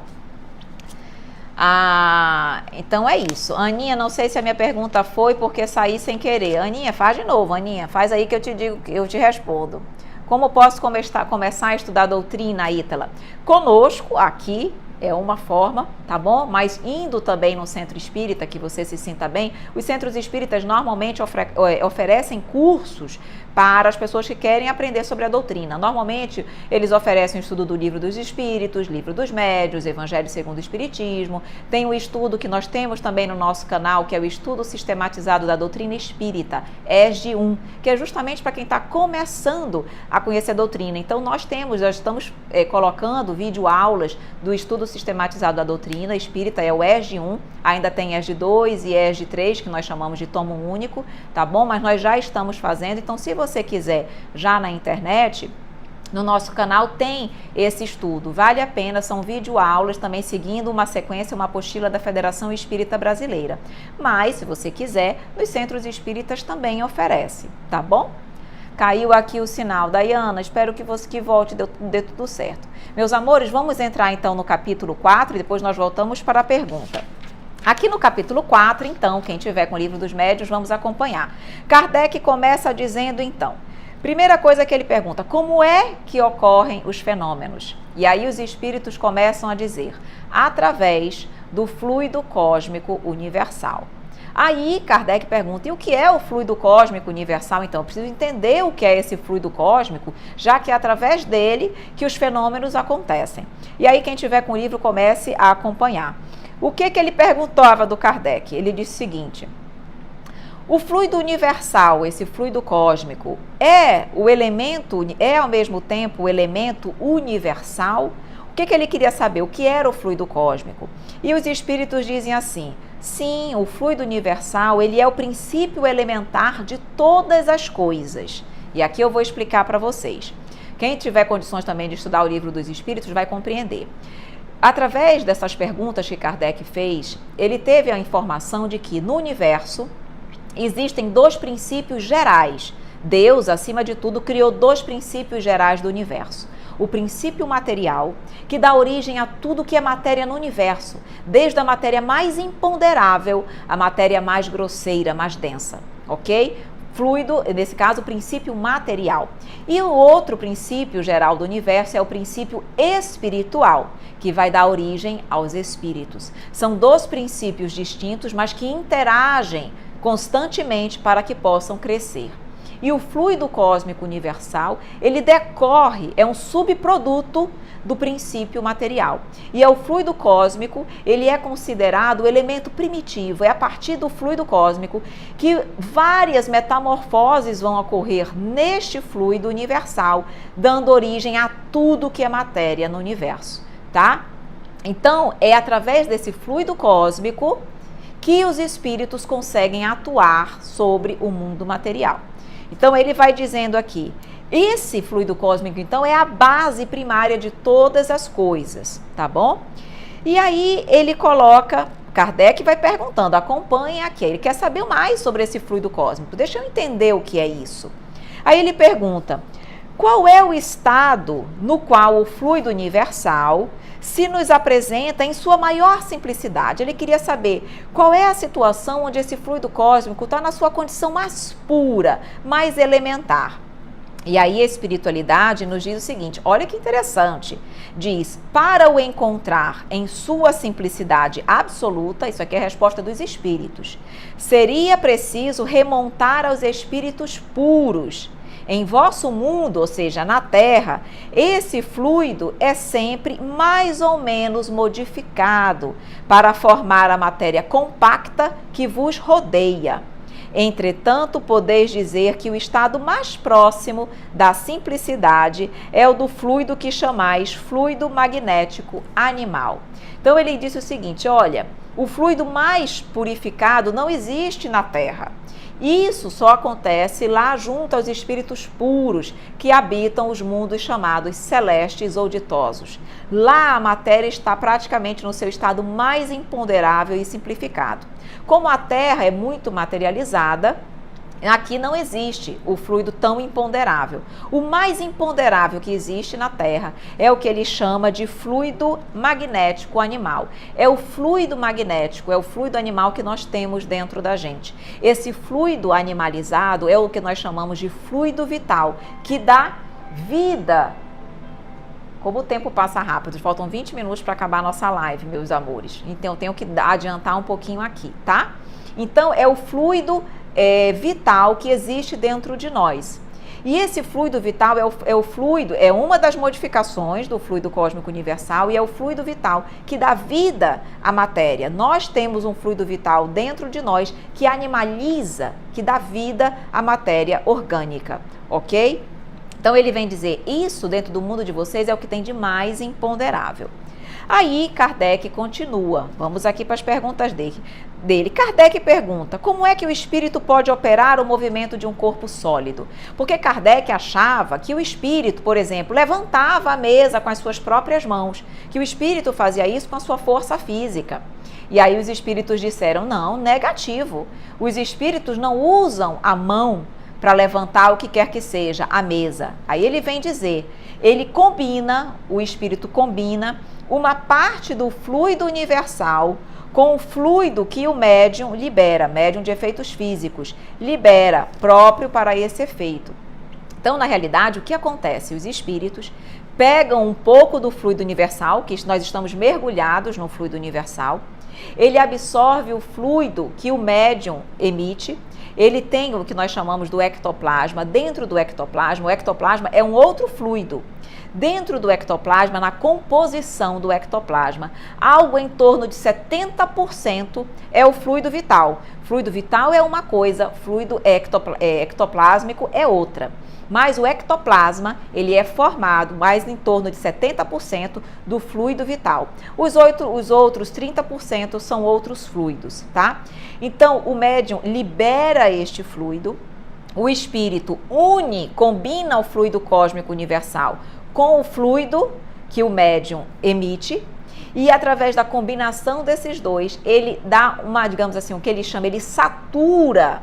Então é isso. Aninha, não sei se a minha pergunta foi porque saí sem querer. Aninha, faz de novo, Aninha. Faz aí que eu te digo, eu te respondo. Como posso começar a estudar a doutrina, Ítala? Conosco, aqui, é uma forma, tá bom? Mas indo também no centro espírita, que você se sinta bem, os centros espíritas normalmente oferecem cursos para as pessoas que querem aprender sobre a doutrina. Normalmente, eles oferecem o estudo do Livro dos Espíritos, Livro dos Médiuns, Evangelho segundo o Espiritismo. Tem o estudo que nós temos também no nosso canal, que é o Estudo Sistematizado da Doutrina Espírita, ESG 1, que é justamente para quem está começando a conhecer a doutrina. Então, já estamos colocando videoaulas do Estudo Sistematizado da Doutrina Espírita, é o ESG 1, ainda tem ESG 2 e ESG 3, que nós chamamos de tomo único, tá bom? Mas nós já estamos fazendo, então se você quiser já na internet, no nosso canal tem esse estudo, vale a pena, são videoaulas também seguindo uma sequência, uma apostila da Federação Espírita Brasileira. Mas, se você quiser, nos centros espíritas também oferece, tá bom? Caiu aqui o sinal. Daiana, espero que volte, dê tudo certo. Meus amores, vamos entrar então no capítulo 4 e depois nós voltamos para a pergunta. Aqui no capítulo 4, então, quem tiver com o Livro dos Médiuns, vamos acompanhar. Kardec começa dizendo, então, primeira coisa que ele pergunta, como é que ocorrem os fenômenos? E aí os espíritos começam a dizer, através do fluido cósmico universal. Aí Kardec pergunta, e o que é o fluido cósmico universal? Então, eu preciso entender o que é esse fluido cósmico, já que é através dele que os fenômenos acontecem. E aí quem tiver com o livro comece a acompanhar. O que ele perguntava do Kardec? Ele disse o seguinte, o fluido universal, esse fluido cósmico, é ao mesmo tempo o elemento universal? O que ele queria saber? O que era o fluido cósmico? E os espíritos dizem assim, sim, o fluido universal, ele é o princípio elementar de todas as coisas. E aqui eu vou explicar para vocês. Quem tiver condições também de estudar o Livro dos Espíritos vai compreender. Através dessas perguntas que Kardec fez, ele teve a informação de que no universo existem dois princípios gerais. Deus, acima de tudo, criou dois princípios gerais do universo. O princípio material, que dá origem a tudo que é matéria no universo, desde a matéria mais imponderável à matéria mais grosseira, mais densa, ok? Fluido, nesse caso, o princípio material. E o outro princípio geral do universo é o princípio espiritual, que vai dar origem aos espíritos. São dois princípios distintos, mas que interagem constantemente para que possam crescer. E o fluido cósmico universal, ele decorre, é um subproduto do princípio material. E é o fluido cósmico, ele é considerado o elemento primitivo, é a partir do fluido cósmico que várias metamorfoses vão ocorrer neste fluido universal, dando origem a tudo que é matéria no universo, tá? Então, é através desse fluido cósmico que os espíritos conseguem atuar sobre o mundo material. Então, ele vai dizendo aqui, esse fluido cósmico, então, é a base primária de todas as coisas, tá bom? E aí, ele coloca, Kardec vai perguntando, acompanhe aqui, ele quer saber mais sobre esse fluido cósmico, deixa eu entender o que é isso. Aí ele pergunta, qual é o estado no qual o fluido universal se nos apresenta em sua maior simplicidade? Ele queria saber qual é a situação onde esse fluido cósmico está na sua condição mais pura, mais elementar. E aí a espiritualidade nos diz o seguinte, olha que interessante, diz, para o encontrar em sua simplicidade absoluta, isso aqui é a resposta dos espíritos, seria preciso remontar aos espíritos puros. Em vosso mundo, ou seja, na Terra, esse fluido é sempre mais ou menos modificado para formar a matéria compacta que vos rodeia. Entretanto, podeis dizer que o estado mais próximo da simplicidade é o do fluido que chamais fluido magnético animal. Então ele disse o seguinte, olha, o fluido mais purificado não existe na Terra. Isso só acontece lá junto aos espíritos puros que habitam os mundos chamados celestes ou ditosos. Lá a matéria está praticamente no seu estado mais imponderável e simplificado. Como a Terra é muito materializada, aqui não existe o fluido tão imponderável. O mais imponderável que existe na Terra é o que ele chama de fluido magnético animal. É o fluido magnético, é o fluido animal que nós temos dentro da gente. Esse fluido animalizado é o que nós chamamos de fluido vital, que dá vida. Como o tempo passa rápido, faltam 20 minutos para acabar a nossa live, meus amores. Então eu tenho que adiantar um pouquinho aqui, tá? Então é o fluido vital que existe dentro de nós. E esse fluido vital é uma das modificações do fluido cósmico universal e é o fluido vital que dá vida à matéria. Nós temos um fluido vital dentro de nós que animaliza, que dá vida à matéria orgânica, ok? Então ele vem dizer, isso dentro do mundo de vocês é o que tem de mais imponderável. Aí Kardec continua, vamos aqui para as perguntas dele. Kardec pergunta, como é que o espírito pode operar o movimento de um corpo sólido? Porque Kardec achava que o espírito, por exemplo, levantava a mesa com as suas próprias mãos, que o espírito fazia isso com a sua força física. E aí os espíritos disseram, não, negativo, os espíritos não usam a mão para levantar o que quer que seja, a mesa. Aí ele vem dizer, o espírito combina uma parte do fluido universal com o fluido que o médium libera, médium de efeitos físicos, libera próprio para esse efeito. Então, na realidade, o que acontece? Os espíritos pegam um pouco do fluido universal, que nós estamos mergulhados no fluido universal, ele absorve o fluido que o médium emite, ele tem o que nós chamamos do ectoplasma. Dentro do ectoplasma, o ectoplasma é um outro fluido. Dentro do ectoplasma, na composição do ectoplasma, algo em torno de 70% é o fluido vital. Fluido vital é uma coisa, fluido ectoplásmico é outra. Mas o ectoplasma, ele é formado mais em torno de 70% do fluido vital. Os outros 30% são outros fluidos, tá? Então, o médium libera este fluido, o espírito combina o fluido cósmico universal com o fluido que o médium emite, e através da combinação desses dois, ele dá digamos assim, o que ele chama, ele satura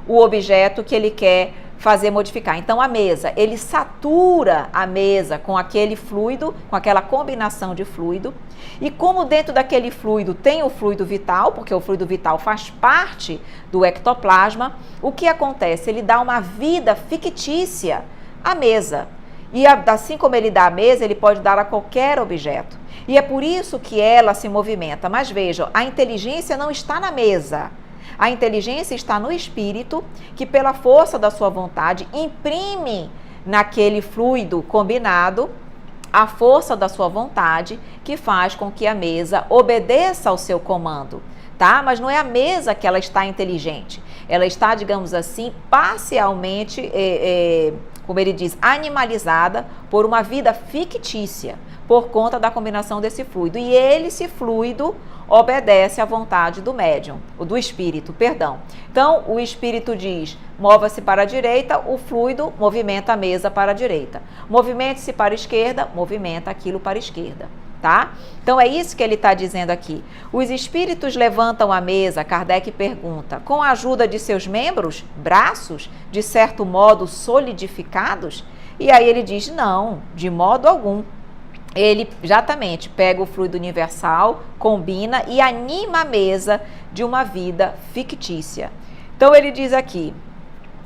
o objeto que ele quer fazer modificar. Então a mesa, ele satura a mesa com aquele fluido, com aquela combinação de fluido, e como dentro daquele fluido tem o fluido vital, porque o fluido vital faz parte do ectoplasma, o que acontece? Ele dá uma vida fictícia à mesa. E assim como ele dá à mesa, ele pode dar a qualquer objeto. E é por isso que ela se movimenta. Mas vejam, a inteligência não está na mesa. A inteligência está no espírito, que pela força da sua vontade imprime naquele fluido combinado a força da sua vontade, que faz com que a mesa obedeça ao seu comando, tá? Mas não é a mesa que ela está inteligente. Ela está, digamos assim, parcialmente como ele diz, animalizada por uma vida fictícia, por conta da combinação desse fluido. E esse fluido obedece à vontade do médium, ou do espírito, perdão. Então, o espírito diz, mova-se para a direita, o fluido movimenta a mesa para a direita. Movimente-se para a esquerda, movimenta aquilo para a esquerda. Tá? Então é isso que ele está dizendo aqui. Os espíritos levantam a mesa, Kardec pergunta, com a ajuda de seus membros, braços, de certo modo solidificados? E aí ele diz, não, de modo algum. Ele exatamente pega o fluido universal, combina e anima a mesa de uma vida fictícia. Então ele diz aqui,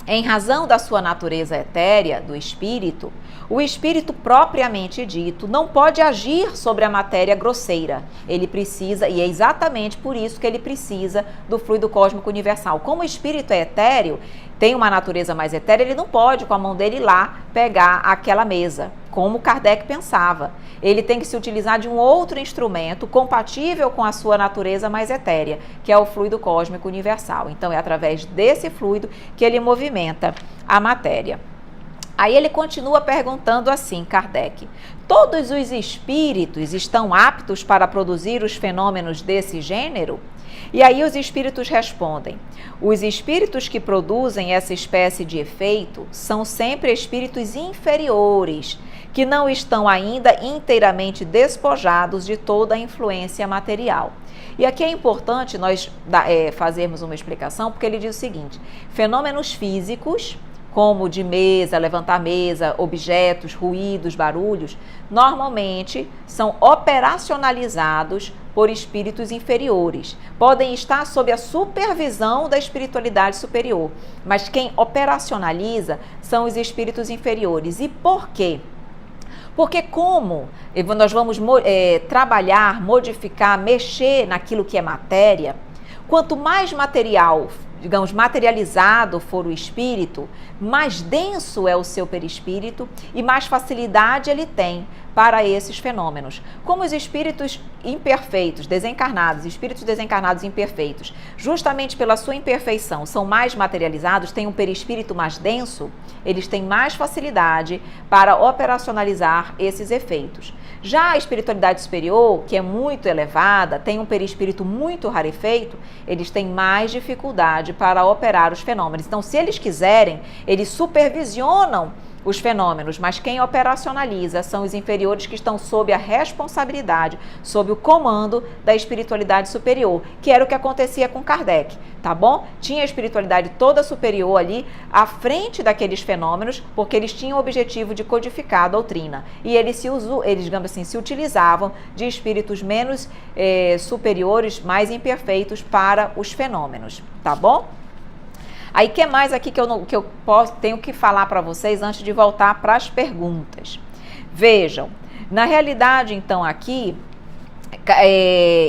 em razão da sua natureza etérea, do espírito, o espírito propriamente dito não pode agir sobre a matéria grosseira. Ele precisa, e é exatamente por isso que ele precisa do fluido cósmico universal. Como o espírito é etéreo, tem uma natureza mais etérea, ele não pode com a mão dele ir lá pegar aquela mesa. como Kardec pensava. Ele tem que se utilizar de um outro instrumento compatível com a sua natureza mais etérea, que é o fluido cósmico universal. Então, é através desse fluido que ele movimenta a matéria. Aí ele continua perguntando assim, Kardec: todos os espíritos estão aptos para produzir os fenômenos desse gênero? E aí os espíritos respondem: os espíritos que produzem essa espécie de efeito são sempre espíritos inferiores, que não estão ainda inteiramente despojados de toda a influência material. E aqui é importante nós fazermos uma explicação, porque ele diz o seguinte: fenômenos físicos, como de mesa, levantar mesa, objetos, ruídos, barulhos, normalmente são operacionalizados por espíritos inferiores. Podem estar sob a supervisão da espiritualidade superior, mas quem operacionaliza são os espíritos inferiores. E por quê? Porque como nós vamos trabalhar, modificar, mexer naquilo que é matéria, quanto mais material, digamos, materializado for o espírito, mais denso é o seu perispírito e mais facilidade ele tem para esses fenômenos. Como os espíritos imperfeitos, desencarnados, espíritos desencarnados imperfeitos, justamente pela sua imperfeição, são mais materializados, têm um perispírito mais denso, eles têm mais facilidade para operacionalizar esses efeitos. Já a espiritualidade superior, que é muito elevada, tem um perispírito muito rarefeito, eles têm mais dificuldade para operar os fenômenos. Então, se eles quiserem, eles supervisionam os fenômenos, mas quem operacionaliza são os inferiores, que estão sob a responsabilidade, sob o comando da espiritualidade superior, que era o que acontecia com Kardec, tá bom? Tinha a espiritualidade toda superior ali à frente daqueles fenômenos, porque eles tinham o objetivo de codificar a doutrina, e eles digamos assim, se utilizavam de espíritos menos superiores, mais imperfeitos para os fenômenos, tá bom? Aí, o que mais aqui que eu tenho que falar para vocês antes de voltar para as perguntas? Vejam, na realidade, então, aqui,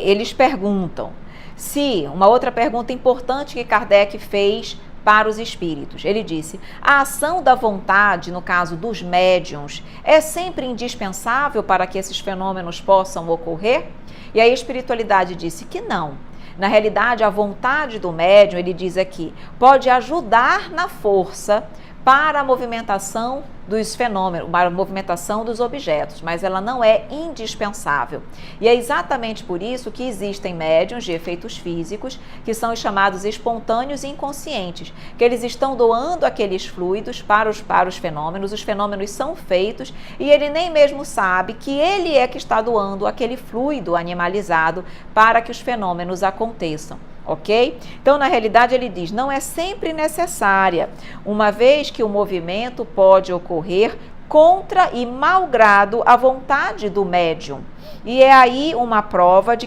eles perguntam se, uma outra pergunta importante que Kardec fez para os espíritos. Ele disse: a ação da vontade, no caso dos médiuns, é sempre indispensável para que esses fenômenos possam ocorrer? E a espiritualidade disse que não. Na realidade, a vontade do médium, ele diz aqui, pode ajudar na força para a movimentação dos fenômenos, para a movimentação dos objetos, mas ela não é indispensável. E é exatamente por isso que existem médiuns de efeitos físicos, que são os chamados espontâneos e inconscientes, que eles estão doando aqueles fluidos para os fenômenos são feitos e ele nem mesmo sabe que ele é que está doando aquele fluido animalizado para que os fenômenos aconteçam. Ok? Então, na realidade, ele diz, não é sempre necessária, uma vez que o movimento pode ocorrer contra e malgrado a vontade do médium. E é aí uma prova de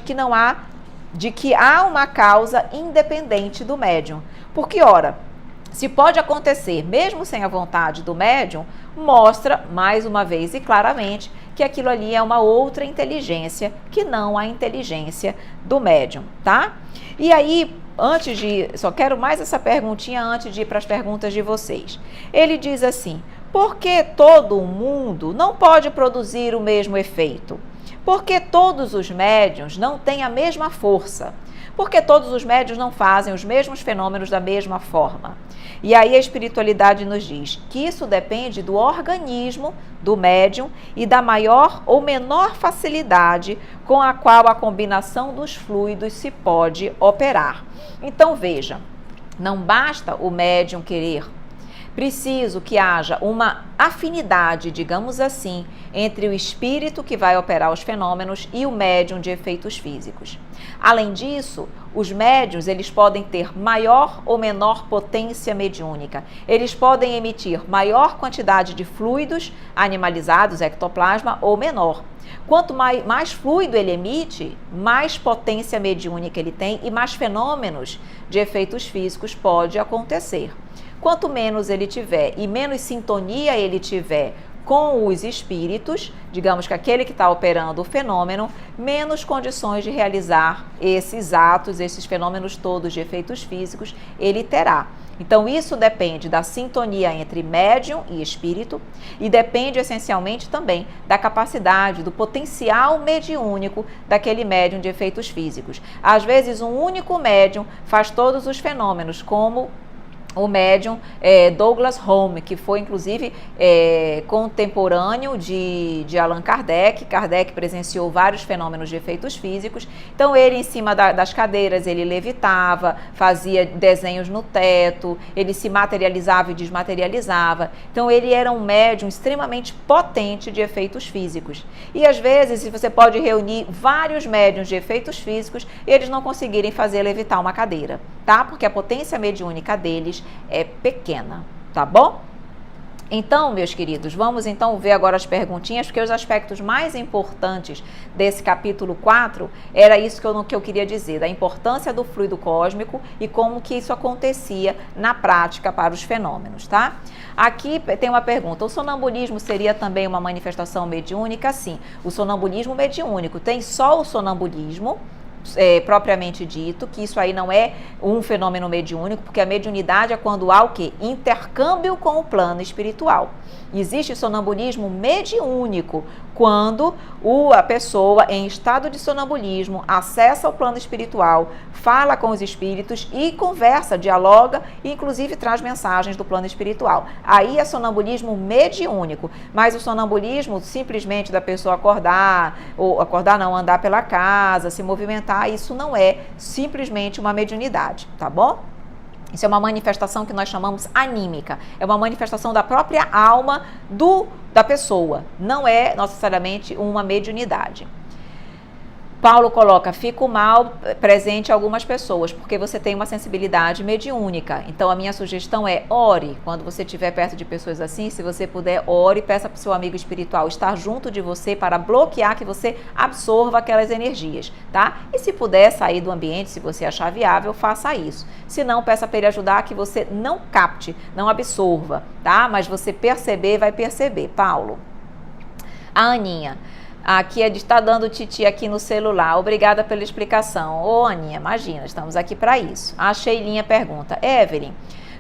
que há uma causa independente do médium. Porque, ora, se pode acontecer mesmo sem a vontade do médium, mostra, mais uma vez e claramente, que aquilo ali é uma outra inteligência, que não a inteligência do médium, tá? E aí, só quero mais essa perguntinha antes de ir para as perguntas de vocês. Ele diz assim: por que todo o mundo não pode produzir o mesmo efeito? Porque todos os médiuns não têm a mesma força? Porque todos os médiuns não fazem os mesmos fenômenos da mesma forma? E aí a espiritualidade nos diz que isso depende do organismo do médium e da maior ou menor facilidade com a qual a combinação dos fluidos se pode operar. Então veja, não basta o médium querer. Preciso que haja uma afinidade, digamos assim, entre o espírito que vai operar os fenômenos e o médium de efeitos físicos. Além disso, os médiuns, eles podem ter maior ou menor potência mediúnica. Eles podem emitir maior quantidade de fluidos animalizados, ectoplasma, ou menor. Quanto mais fluido ele emite, mais potência mediúnica ele tem e mais fenômenos de efeitos físicos pode acontecer. Quanto menos ele tiver e menos sintonia ele tiver com os espíritos, digamos que aquele que está operando o fenômeno, menos condições de realizar esses atos, esses fenômenos todos de efeitos físicos, ele terá. Então, isso depende da sintonia entre médium e espírito e depende essencialmente também da capacidade, do potencial mediúnico daquele médium de efeitos físicos. Às vezes, um único médium faz todos os fenômenos, como o médium Douglas Home, que foi inclusive contemporâneo de Allan Kardec. Kardec presenciou vários fenômenos de efeitos físicos. Então ele, em cima das cadeiras, ele levitava, fazia desenhos no teto, ele se materializava e desmaterializava. Então ele era um médium extremamente potente de efeitos físicos. E às vezes você pode reunir vários médiums de efeitos físicos e eles não conseguirem fazer levitar uma cadeira, tá? Porque a potência mediúnica deles é pequena, tá bom? Então, meus queridos, vamos então ver agora as perguntinhas, porque os aspectos mais importantes desse capítulo 4 era isso que eu queria dizer, da importância do fluido cósmico e como que isso acontecia na prática para os fenômenos, tá? Aqui tem uma pergunta: o sonambulismo seria também uma manifestação mediúnica? Sim, o sonambulismo mediúnico tem só o sonambulismo, propriamente dito, que isso aí não é um fenômeno mediúnico, porque a mediunidade é quando há o quê? Intercâmbio com o plano espiritual. Existe sonambulismo mediúnico quando a pessoa em estado de sonambulismo acessa o plano espiritual, fala com os espíritos e conversa, dialoga e inclusive traz mensagens do plano espiritual. Aí é sonambulismo mediúnico, mas o sonambulismo simplesmente da pessoa acordar, ou acordar não, andar pela casa, se movimentar, isso não é simplesmente uma mediunidade, tá bom? Isso é uma manifestação que nós chamamos anímica, é uma manifestação da própria alma da pessoa, não é necessariamente uma mediunidade. Paulo coloca: fico mal presente em algumas pessoas, porque você tem uma sensibilidade mediúnica. Então a minha sugestão é: ore. Quando você estiver perto de pessoas assim, se você puder, ore, peça para o seu amigo espiritual estar junto de você para bloquear que você absorva aquelas energias, tá? E se puder sair do ambiente, se você achar viável, faça isso. Se não, peça para ele ajudar que você não capte, não absorva, tá? Mas você perceber, vai perceber. Paulo. A Aninha: aqui está dando titi aqui no celular. Obrigada pela explicação. Ô, Aninha, imagina, estamos aqui para isso. A Sheilinha pergunta: Evelyn,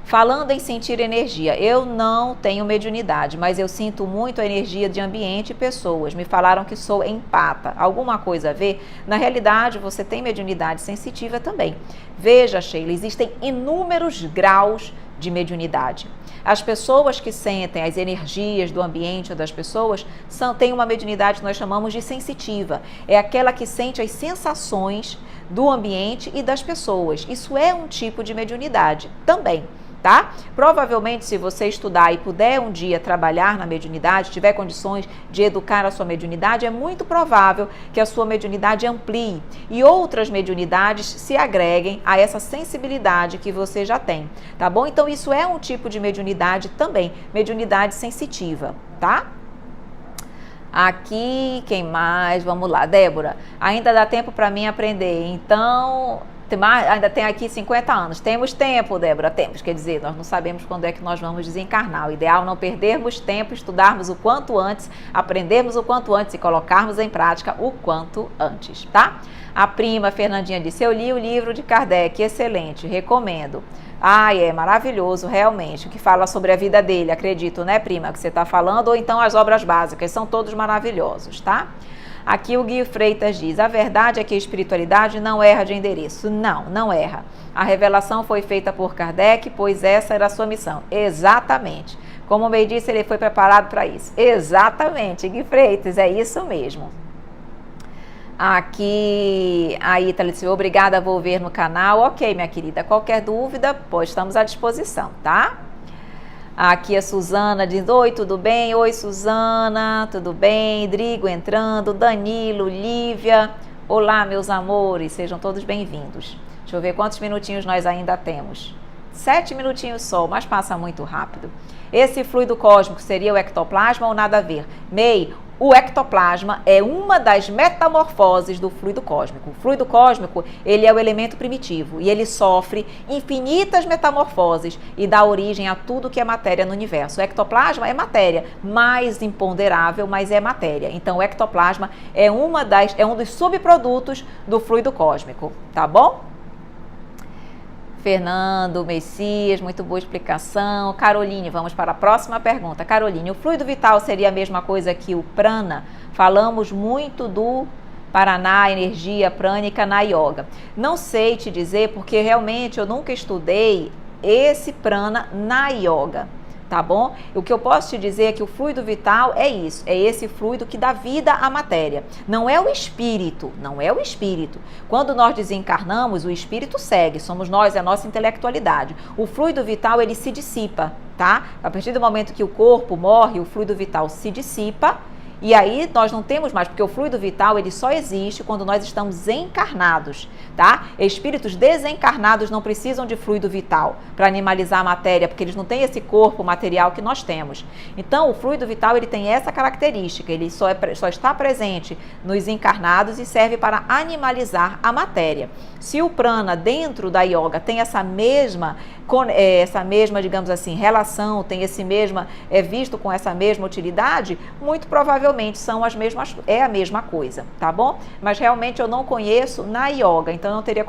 falando em sentir energia, eu não tenho mediunidade, mas eu sinto muito a energia de ambiente e pessoas. Me falaram que sou empata. Alguma coisa a ver? Na realidade, você tem mediunidade sensitiva também. Veja, Sheila, existem inúmeros graus de mediunidade. As pessoas que sentem as energias do ambiente ou das pessoas têm uma mediunidade que nós chamamos de sensitiva. É aquela que sente as sensações do ambiente e das pessoas. Isso é um tipo de mediunidade também, tá? Provavelmente, se você estudar e puder um dia trabalhar na mediunidade, tiver condições de educar a sua mediunidade, é muito provável que a sua mediunidade amplie e outras mediunidades se agreguem a essa sensibilidade que você já tem, tá bom? Então, isso é um tipo de mediunidade também, mediunidade sensitiva, tá? Aqui, quem mais? Vamos lá, Débora. Ainda dá tempo para mim aprender, então... ainda tem aqui 50 anos. Temos tempo, Débora, temos. Quer dizer, nós não sabemos quando é que nós vamos desencarnar. O ideal é não perdermos tempo, estudarmos o quanto antes, aprendermos o quanto antes e colocarmos em prática o quanto antes, tá? A prima Fernandinha disse: eu li o livro de Kardec, excelente, recomendo. É maravilhoso, realmente, o que fala sobre a vida dele, acredito, né, prima, que você está falando, ou então as obras básicas, são todos maravilhosos, tá? Aqui o Guio Freitas diz: a verdade é que a espiritualidade não erra de endereço. Não erra. A revelação foi feita por Kardec, pois essa era a sua missão. Exatamente. Como o Mei disse, ele foi preparado para isso. Exatamente, Guio Freitas, é isso mesmo. Aqui a Ítala disse: obrigada, vou ver no canal. Ok, minha querida, qualquer dúvida, pois estamos à disposição, tá? Aqui a Suzana diz: oi, tudo bem? Oi, Suzana, tudo bem? Drigo entrando, Danilo, Lívia. Olá, meus amores, sejam todos bem-vindos. Deixa eu ver quantos minutinhos nós ainda temos. 7 minutinhos só, mas passa muito rápido. Esse fluido cósmico seria o ectoplasma ou nada a ver? Mei, O ectoplasma é uma das metamorfoses do fluido cósmico. O fluido cósmico, ele é o elemento primitivo e ele sofre infinitas metamorfoses e dá origem a tudo que é matéria no universo. O ectoplasma é matéria, mais imponderável, mas é matéria. Então, o ectoplasma é um dos subprodutos do fluido cósmico, tá bom? Fernando, Messias, muito boa explicação. Caroline, vamos para a próxima pergunta. Caroline, o fluido vital seria a mesma coisa que o prana? Falamos muito do Paraná, energia prânica na yoga. Não sei te dizer porque realmente eu nunca estudei esse prana na yoga. Tá bom? O que eu posso te dizer é que o fluido vital é isso, é esse fluido que dá vida à matéria. Não é o espírito, não é o espírito. Quando nós desencarnamos, o espírito segue, somos nós, é a nossa intelectualidade. O fluido vital, ele se dissipa, tá? A partir do momento que o corpo morre, o fluido vital se dissipa. E aí nós não temos mais, porque o fluido vital ele só existe quando nós estamos encarnados, tá? Espíritos desencarnados não precisam de fluido vital para animalizar a matéria, porque eles não têm esse corpo material que nós temos. Então o fluido vital ele tem essa característica, ele só está presente nos encarnados e serve para animalizar a matéria. Se o prana dentro da yoga tem essa mesma, digamos assim, relação, tem esse mesma, é visto com essa mesma utilidade, muito provavelmente é a mesma coisa, tá bom? Mas realmente eu não conheço na yoga, então eu não teria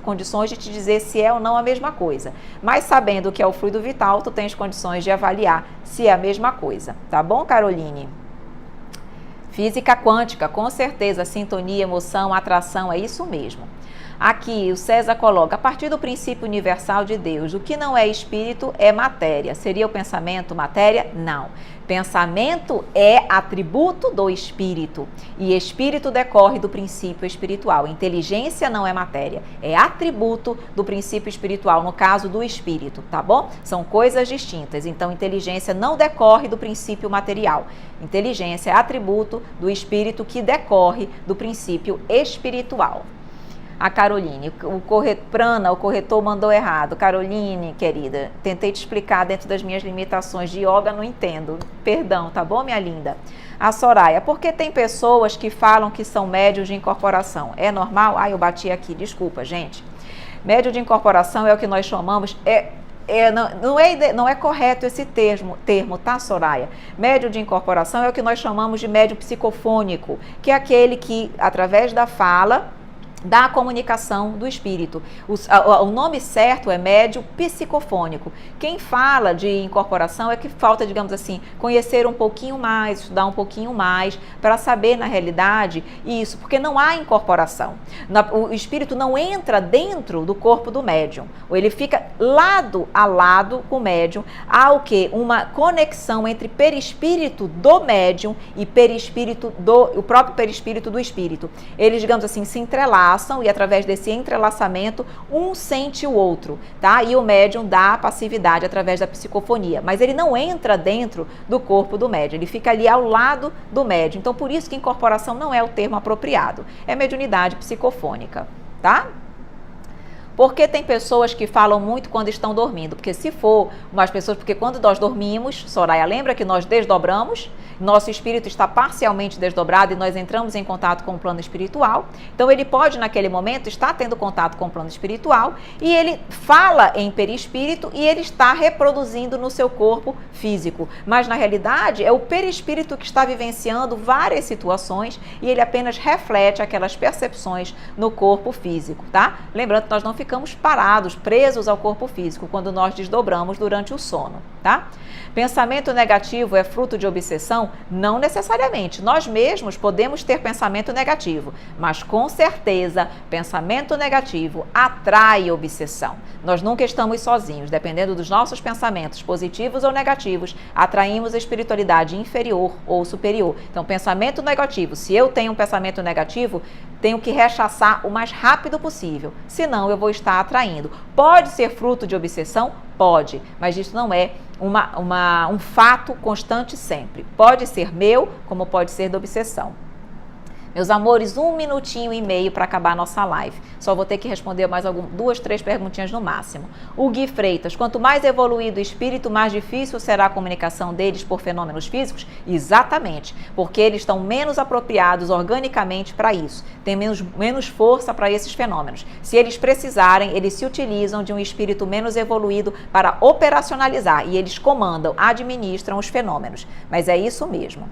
condições de te dizer se é ou não a mesma coisa. Mas sabendo que é o fluido vital, tu tens condições de avaliar se é a mesma coisa, tá bom, Caroline? Física quântica, com certeza, sintonia, emoção, atração, é isso mesmo. Aqui o César coloca, a partir do princípio universal de Deus, o que não é espírito é matéria. Seria o pensamento matéria? Não. Pensamento é atributo do espírito e espírito decorre do princípio espiritual. Inteligência não é matéria, é atributo do princípio espiritual, no caso do espírito, tá bom? São coisas distintas, então inteligência não decorre do princípio material. Inteligência é atributo do espírito que decorre do princípio espiritual. A Caroline, o corretor mandou errado. Caroline, querida, tentei te explicar dentro das minhas limitações de yoga, não entendo. Perdão, tá bom, minha linda? A Soraya, porque tem pessoas que falam que são médios de incorporação. É normal? Eu bati aqui, desculpa, gente. Médio de incorporação é o que nós chamamos... Não é correto esse termo, tá, Soraya? Médio de incorporação é o que nós chamamos de médio psicofônico, que é aquele que, através da fala... da comunicação do espírito. O nome certo é médio psicofônico. Quem fala de incorporação é que falta, digamos assim, conhecer um pouquinho mais, estudar um pouquinho mais, para saber na realidade isso, porque não há incorporação. O espírito não entra dentro do corpo do médium, ou ele fica lado a lado com o médium. Há o quê? Uma conexão entre perispírito do médium e o próprio perispírito do espírito. Eles, digamos assim, se entrelaçam e através desse entrelaçamento um sente o outro, tá? E o médium dá a passividade através da psicofonia, mas ele não entra dentro do corpo do médium, ele fica ali ao lado do médium. Então por isso que incorporação não é o termo apropriado, é mediunidade psicofônica, tá? Porque tem pessoas que falam muito quando estão dormindo, porque se for umas pessoas, porque quando nós dormimos, Soraya, lembra que nós desdobramos, nosso espírito está parcialmente desdobrado e nós entramos em contato com o plano espiritual, então ele pode naquele momento estar tendo contato com o plano espiritual e ele fala em perispírito e ele está reproduzindo no seu corpo físico, mas na realidade é o perispírito que está vivenciando várias situações e ele apenas reflete aquelas percepções no corpo físico, tá? Lembrando que nós não ficamos parados, presos ao corpo físico quando nós desdobramos durante o sono, tá? Pensamento negativo é fruto de obsessão? Não necessariamente. Nós mesmos podemos ter pensamento negativo, mas com certeza pensamento negativo atrai obsessão. Nós nunca estamos sozinhos, dependendo dos nossos pensamentos positivos ou negativos, atraímos a espiritualidade inferior ou superior. Então, pensamento negativo, se eu tenho um pensamento negativo, tenho que rechaçar o mais rápido possível, senão eu vou estar atraindo. Pode ser fruto de obsessão? Pode, mas isso não é um fato constante sempre. Pode ser meu, como pode ser da obsessão. Meus amores, 1 minutinho e meio para acabar a nossa live. Só vou ter que responder mais 2, 3 perguntinhas no máximo. O Gui Freitas, quanto mais evoluído o espírito, mais difícil será a comunicação deles por fenômenos físicos? Exatamente, porque eles estão menos apropriados organicamente para isso. Tem menos força para esses fenômenos. Se eles precisarem, eles se utilizam de um espírito menos evoluído para operacionalizar e eles comandam, administram os fenômenos. Mas é isso mesmo.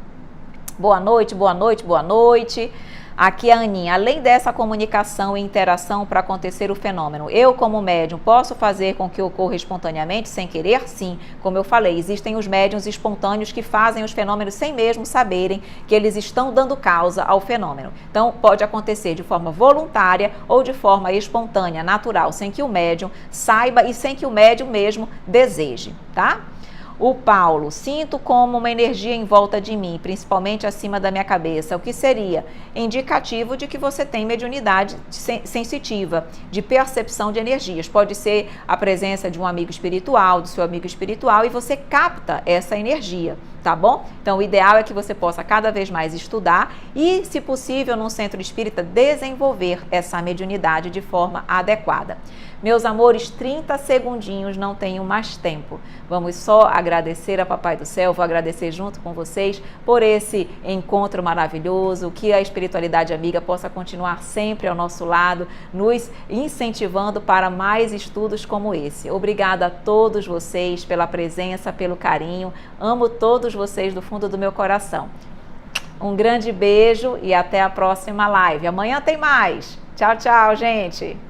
Boa noite, boa noite, boa noite. Aqui é a Aninha. Além dessa comunicação e interação para acontecer o fenômeno, eu como médium posso fazer com que ocorra espontaneamente, sem querer? Sim. Como eu falei, existem os médiums espontâneos que fazem os fenômenos sem mesmo saberem que eles estão dando causa ao fenômeno. Então, pode acontecer de forma voluntária ou de forma espontânea, natural, sem que o médium saiba e sem que o médium mesmo deseje, tá? O Paulo, sinto como uma energia em volta de mim, principalmente acima da minha cabeça, o que seria indicativo de que você tem mediunidade sensitiva, de percepção de energias. Pode ser a presença de um amigo espiritual, do seu amigo espiritual, e você capta essa energia, tá bom? Então, o ideal é que você possa cada vez mais estudar e, se possível, num centro espírita, desenvolver essa mediunidade de forma adequada. Meus amores, 30 segundinhos, não tenho mais tempo. Vamos só agradecer a Papai do Céu, vou agradecer junto com vocês por esse encontro maravilhoso, que a espiritualidade amiga possa continuar sempre ao nosso lado, nos incentivando para mais estudos como esse. Obrigada a todos vocês pela presença, pelo carinho. Amo todos vocês do fundo do meu coração. Um grande beijo e até a próxima live. Amanhã tem mais. Tchau, tchau, gente!